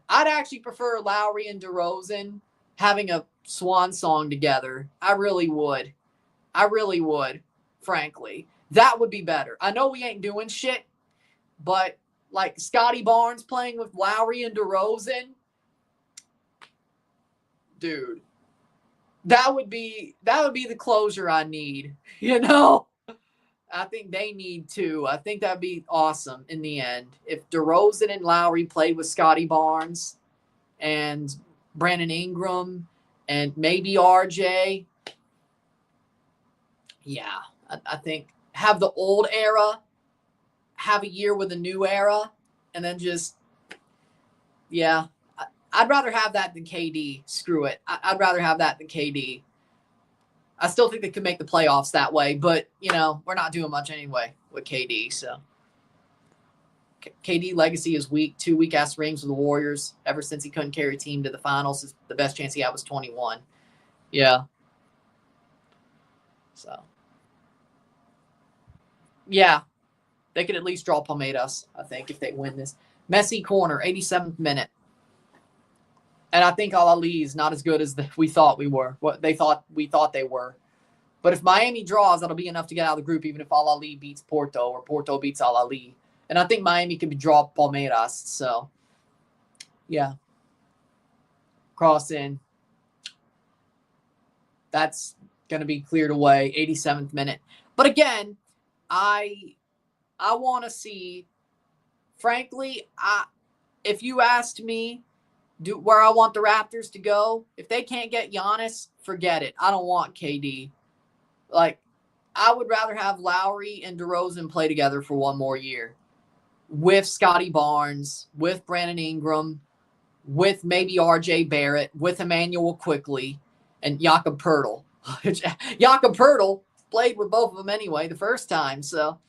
Speaker 1: I'd actually prefer Lowry and DeRozan having a swan song together. I really would. I really would, frankly. That would be better. I know we ain't doing shit, but like Scotty Barnes playing with Lowry and DeRozan, dude, that would be the closure I need. You know, I think they need to. I think that'd be awesome in the end if DeRozan and Lowry played with Scotty Barnes and Brandon Ingram and maybe RJ. Yeah, I think have the old era. have a year with a new era and then just, yeah. I'd rather have that than KD. Screw it. I'd rather have that than KD. I still think they could make the playoffs that way, but, you know, we're not doing much anyway with KD, so. KD legacy is weak. 2 weak-ass rings with the Warriors. Ever since he couldn't carry a team to the finals, the best chance he had was 21. Yeah. So. Yeah. They could at least draw Palmeiras, I think, if they win this. Messi corner, 87th minute. And I think Al-Ali is not as good as we thought we were. What we thought they were. But if Miami draws, that'll be enough to get out of the group, even if Al-Ali beats Porto or Porto beats Al-Ali. And I think Miami could draw Palmeiras. So, yeah. Cross in. That's going to be cleared away. 87th minute. But again, I want to see, frankly, if you asked me where I want the Raptors to go, if they can't get Giannis, forget it. I don't want KD. Like, I would rather have Lowry and DeRozan play together for one more year with Scotty Barnes, with Brandon Ingram, with maybe RJ Barrett, with Emmanuel Quickly, and Jakob Poeltl. Jakob Poeltl played with both of them anyway the first time, so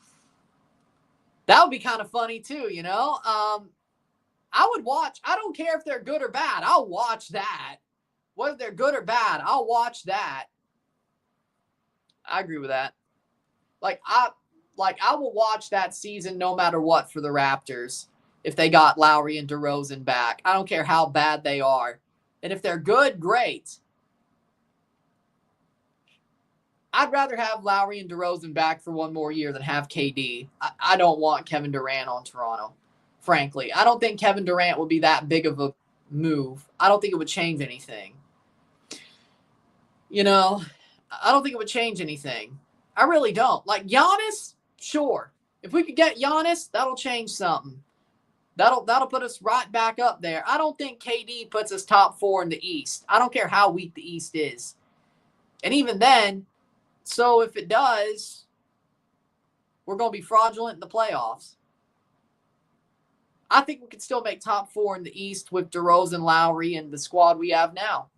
Speaker 1: that would be kind of funny too, you know? I would watch. I don't care if they're good or bad. I'll watch that. Whether they're good or bad, I'll watch that. I agree with that. I will watch that season no matter what for the Raptors if they got Lowry and DeRozan back. I don't care how bad they are. And if they're good, great. I'd rather have Lowry and DeRozan back for one more year than have KD. I don't want Kevin Durant on Toronto, frankly. I don't think Kevin Durant would be that big of a move. I don't think it would change anything. You know, I don't think it would change anything. I really don't. Like Giannis, sure. If we could get Giannis, that'll change something. That'll put us right back up there. I don't think KD puts us top 4 in the East. I don't care how weak the East is. And even then, so if it does, we're going to be fraudulent in the playoffs. I think we could still make top 4 in the East with DeRozan, Lowry, and the squad we have now.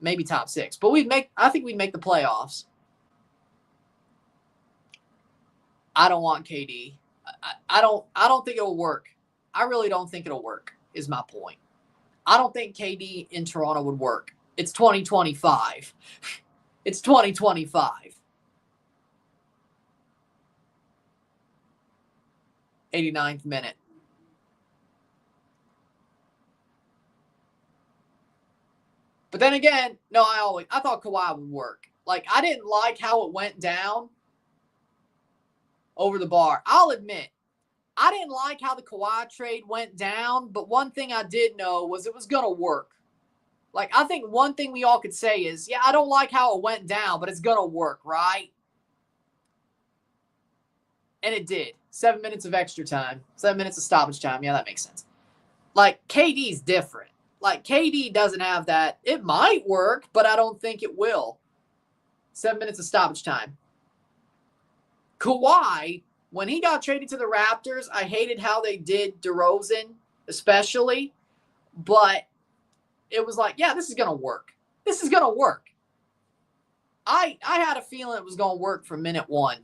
Speaker 1: Maybe top 6. But I think we'd make the playoffs. I don't want KD. I don't think it'll work. I really don't think it'll work, is my point. I don't think KD in Toronto would work. It's 2025. It's 2025. 89th minute. But then again, no, I thought Kawhi would work. Like, I didn't like how it went down over the bar. I'll admit, I didn't like how the Kawhi trade went down, but one thing I did know was it was going to work. Like, I think one thing we all could say is, yeah, I don't like how it went down, but it's going to work, right? And it did. 7 minutes of extra time. 7 minutes of stoppage time. Yeah, that makes sense. Like, KD's different. Like, KD doesn't have that. It might work, but I don't think it will. 7 minutes of stoppage time. Kawhi, when he got traded to the Raptors, I hated how they did DeRozan, especially. But it was like, yeah, this is going to work. This is going to work. I had a feeling it was going to work from minute 1.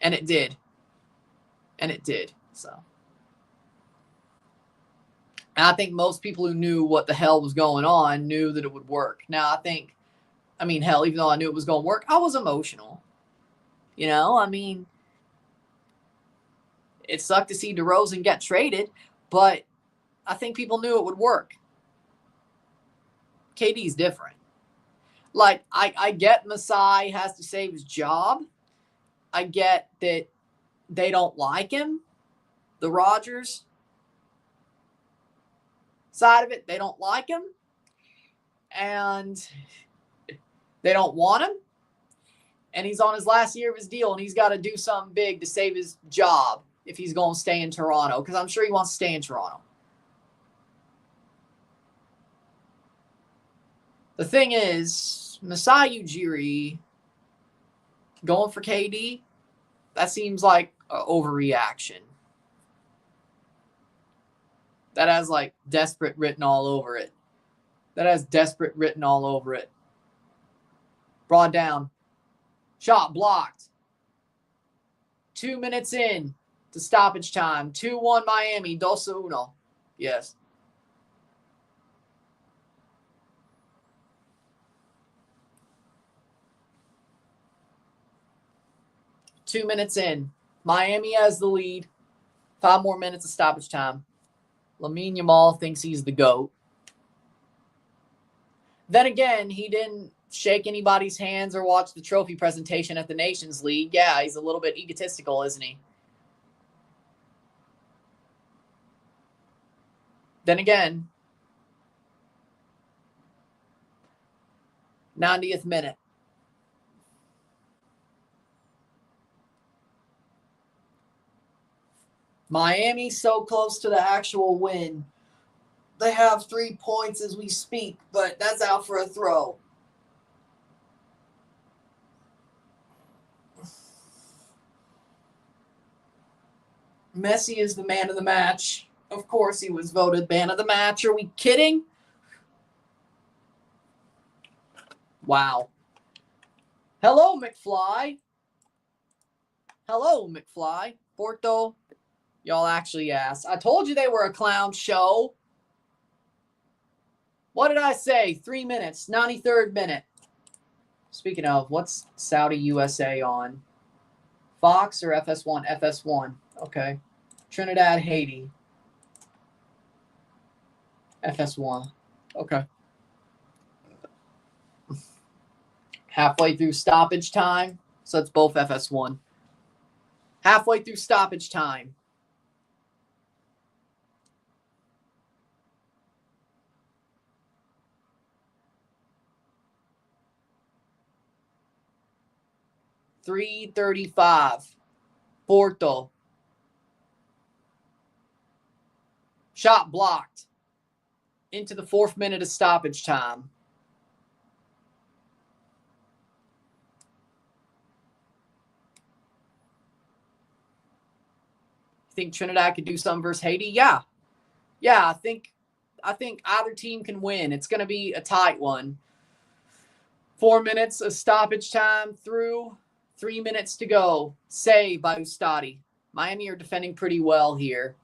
Speaker 1: And it did. And it did. So. And I think most people who knew what the hell was going on knew that it would work. Now, hell, even though I knew it was going to work, I was emotional. You know, it sucked to see DeRozan get traded, but I think people knew it would work. KD's different. Like, I get Masai has to save his job. I get that they don't like him, the Rodgers side of it. They don't like him, and they don't want him. And he's on his last year of his deal, and he's got to do something big to save his job if he's going to stay in Toronto, because I'm sure he wants to stay in Toronto. The thing is, Masai Ujiri going for KD, that seems like overreaction. That has, like, desperate written all over it. That has desperate written all over it. Brought down. Shot blocked. 2 minutes in to stoppage time. 2-1 Miami. 2-1. Yes. Two minutes in. Miami has the lead. 5 more minutes of stoppage time. Lamine Yamal thinks he's the GOAT. Then again, he didn't shake anybody's hands or watch the trophy presentation at the Nations League. Yeah, he's a little bit egotistical, isn't he? Then again, 90th minute. Miami so close to the actual win. They have 3 points as we speak, but that's out for a throw. Messi is the man of the match. Of course he was voted man of the match. Are we kidding? Wow. Hello, McFly. Hello, McFly. Porto, y'all actually asked. I told you they were a clown show. What did I say? 3 minutes. 93rd minute. Speaking of, what's Saudi USA on? Fox or FS1? FS1. Okay. Trinidad, Haiti. FS1. Okay. Halfway through stoppage time. So it's both FS1. Halfway through stoppage time. .335. Porto. Shot blocked. Into the 4th minute of stoppage time. Think Trinidad could do something versus Haiti? Yeah. Yeah, I think either team can win. It's going to be a tight one. 4 minutes of stoppage time through. 3 minutes to go. Save by Ustadi. Miami are defending pretty well here.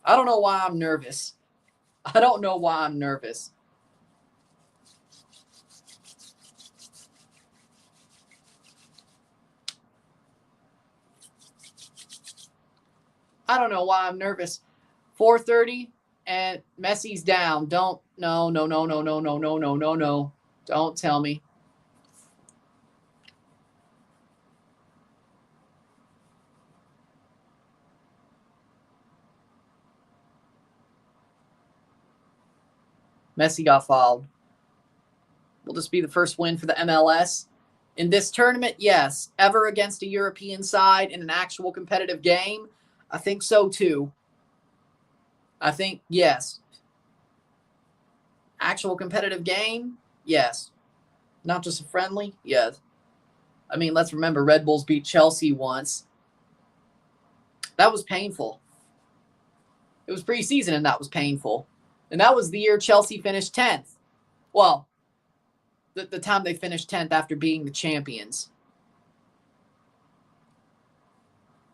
Speaker 1: I don't know why I'm nervous. I don't know why I'm nervous. I don't know why I'm nervous. 4:30 and Messi's down. No. Don't tell me. Messi got fouled. Will this be the first win for the MLS? In this tournament, yes. Ever against a European side in an actual competitive game? I think so too. I think, yes. Actual competitive game? Yes. Not just a friendly? Yes. I mean, let's remember Red Bulls beat Chelsea once. That was painful. It was preseason and that was painful. And that was the year Chelsea finished 10th. Well, the time they finished 10th after being the champions.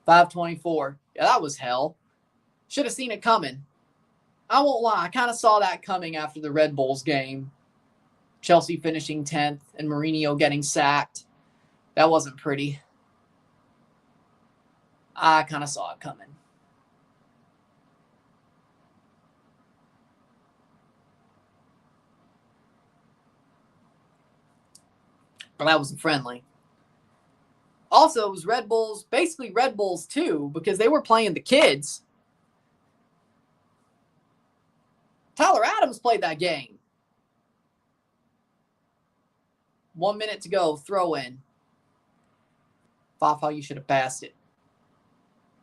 Speaker 1: 5:24. Yeah, that was hell. Should have seen it coming. I won't lie. I kind of saw that coming after the Red Bulls game. Chelsea finishing 10th and Mourinho getting sacked. That wasn't pretty. I kind of saw it coming. But that wasn't friendly. Also, it was Red Bulls, basically Red Bulls too, because they were playing the kids. Tyler Adams played that game. 1 minute to go, throw in. Fafa, you should have passed it.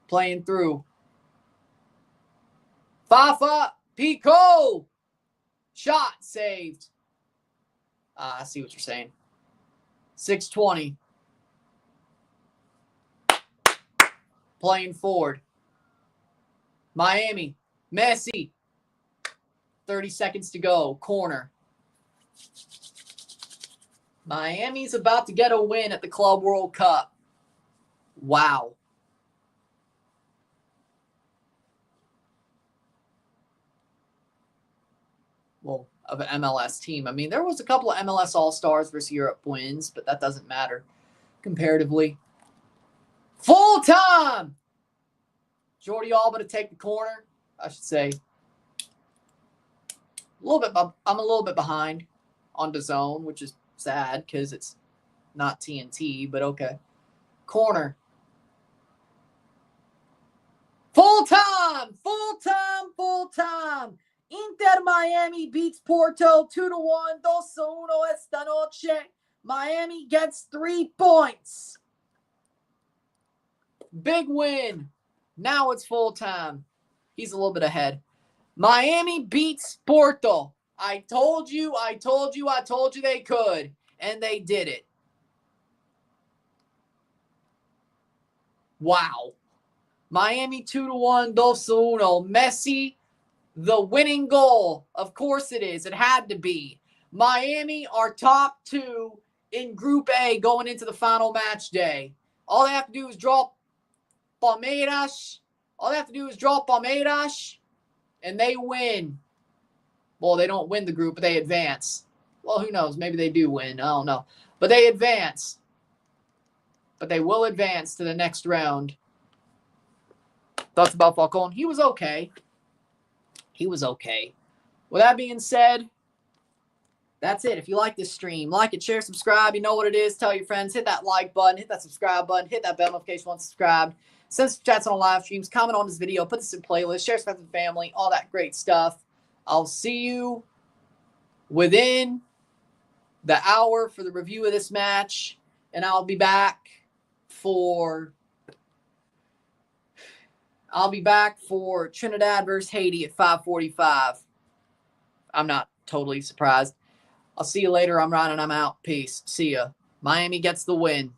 Speaker 1: Playing through. Fafa, Pico! Shot saved. I see what you're saying. 6:20. playing forward. Miami, Messi. 30 seconds to go. Corner. Miami's about to get a win at the Club World Cup. Wow. Well, of an MLS team. I mean, there was a couple of MLS All-Stars versus Europe wins, but that doesn't matter comparatively. Full time! Jordi Alba to take the corner. I should say. I'm a little bit behind on DAZN, which is sad because it's not TNT, but okay. Corner. Full time! Full time! Full time! Inter Miami beats Porto 2-1, 2-1 esta noche. Miami gets 3 points. Big win. Now it's full time. He's a little bit ahead. Miami beats Porto. I told you they could. And they did it. Wow. Miami 2-1, 2-1. Messi, the winning goal. Of course it is. It had to be. Miami are top 2 in Group A going into the final match day. All they have to do is draw Palmeiras. And they win. Well, they don't win the group, but they advance. Well, who knows? Maybe they do win. I don't know. But they advance. But they will advance to the next round. Thoughts about Falcone? He was okay. With that being said, that's it. If you like this stream, like it, share, subscribe. You know what it is. Tell your friends. Hit that like button. Hit that subscribe button. Hit that bell notification once subscribed. Send some chats on live streams. Comment on this video. Put this in playlist. Share friends and family. All that great stuff. I'll see you within the hour for the review of this match. And I'll be back for Trinidad versus Haiti at 5:45. I'm not totally surprised. I'll see you later. I'm Ryan and I'm out. Peace. See ya. Miami gets the win.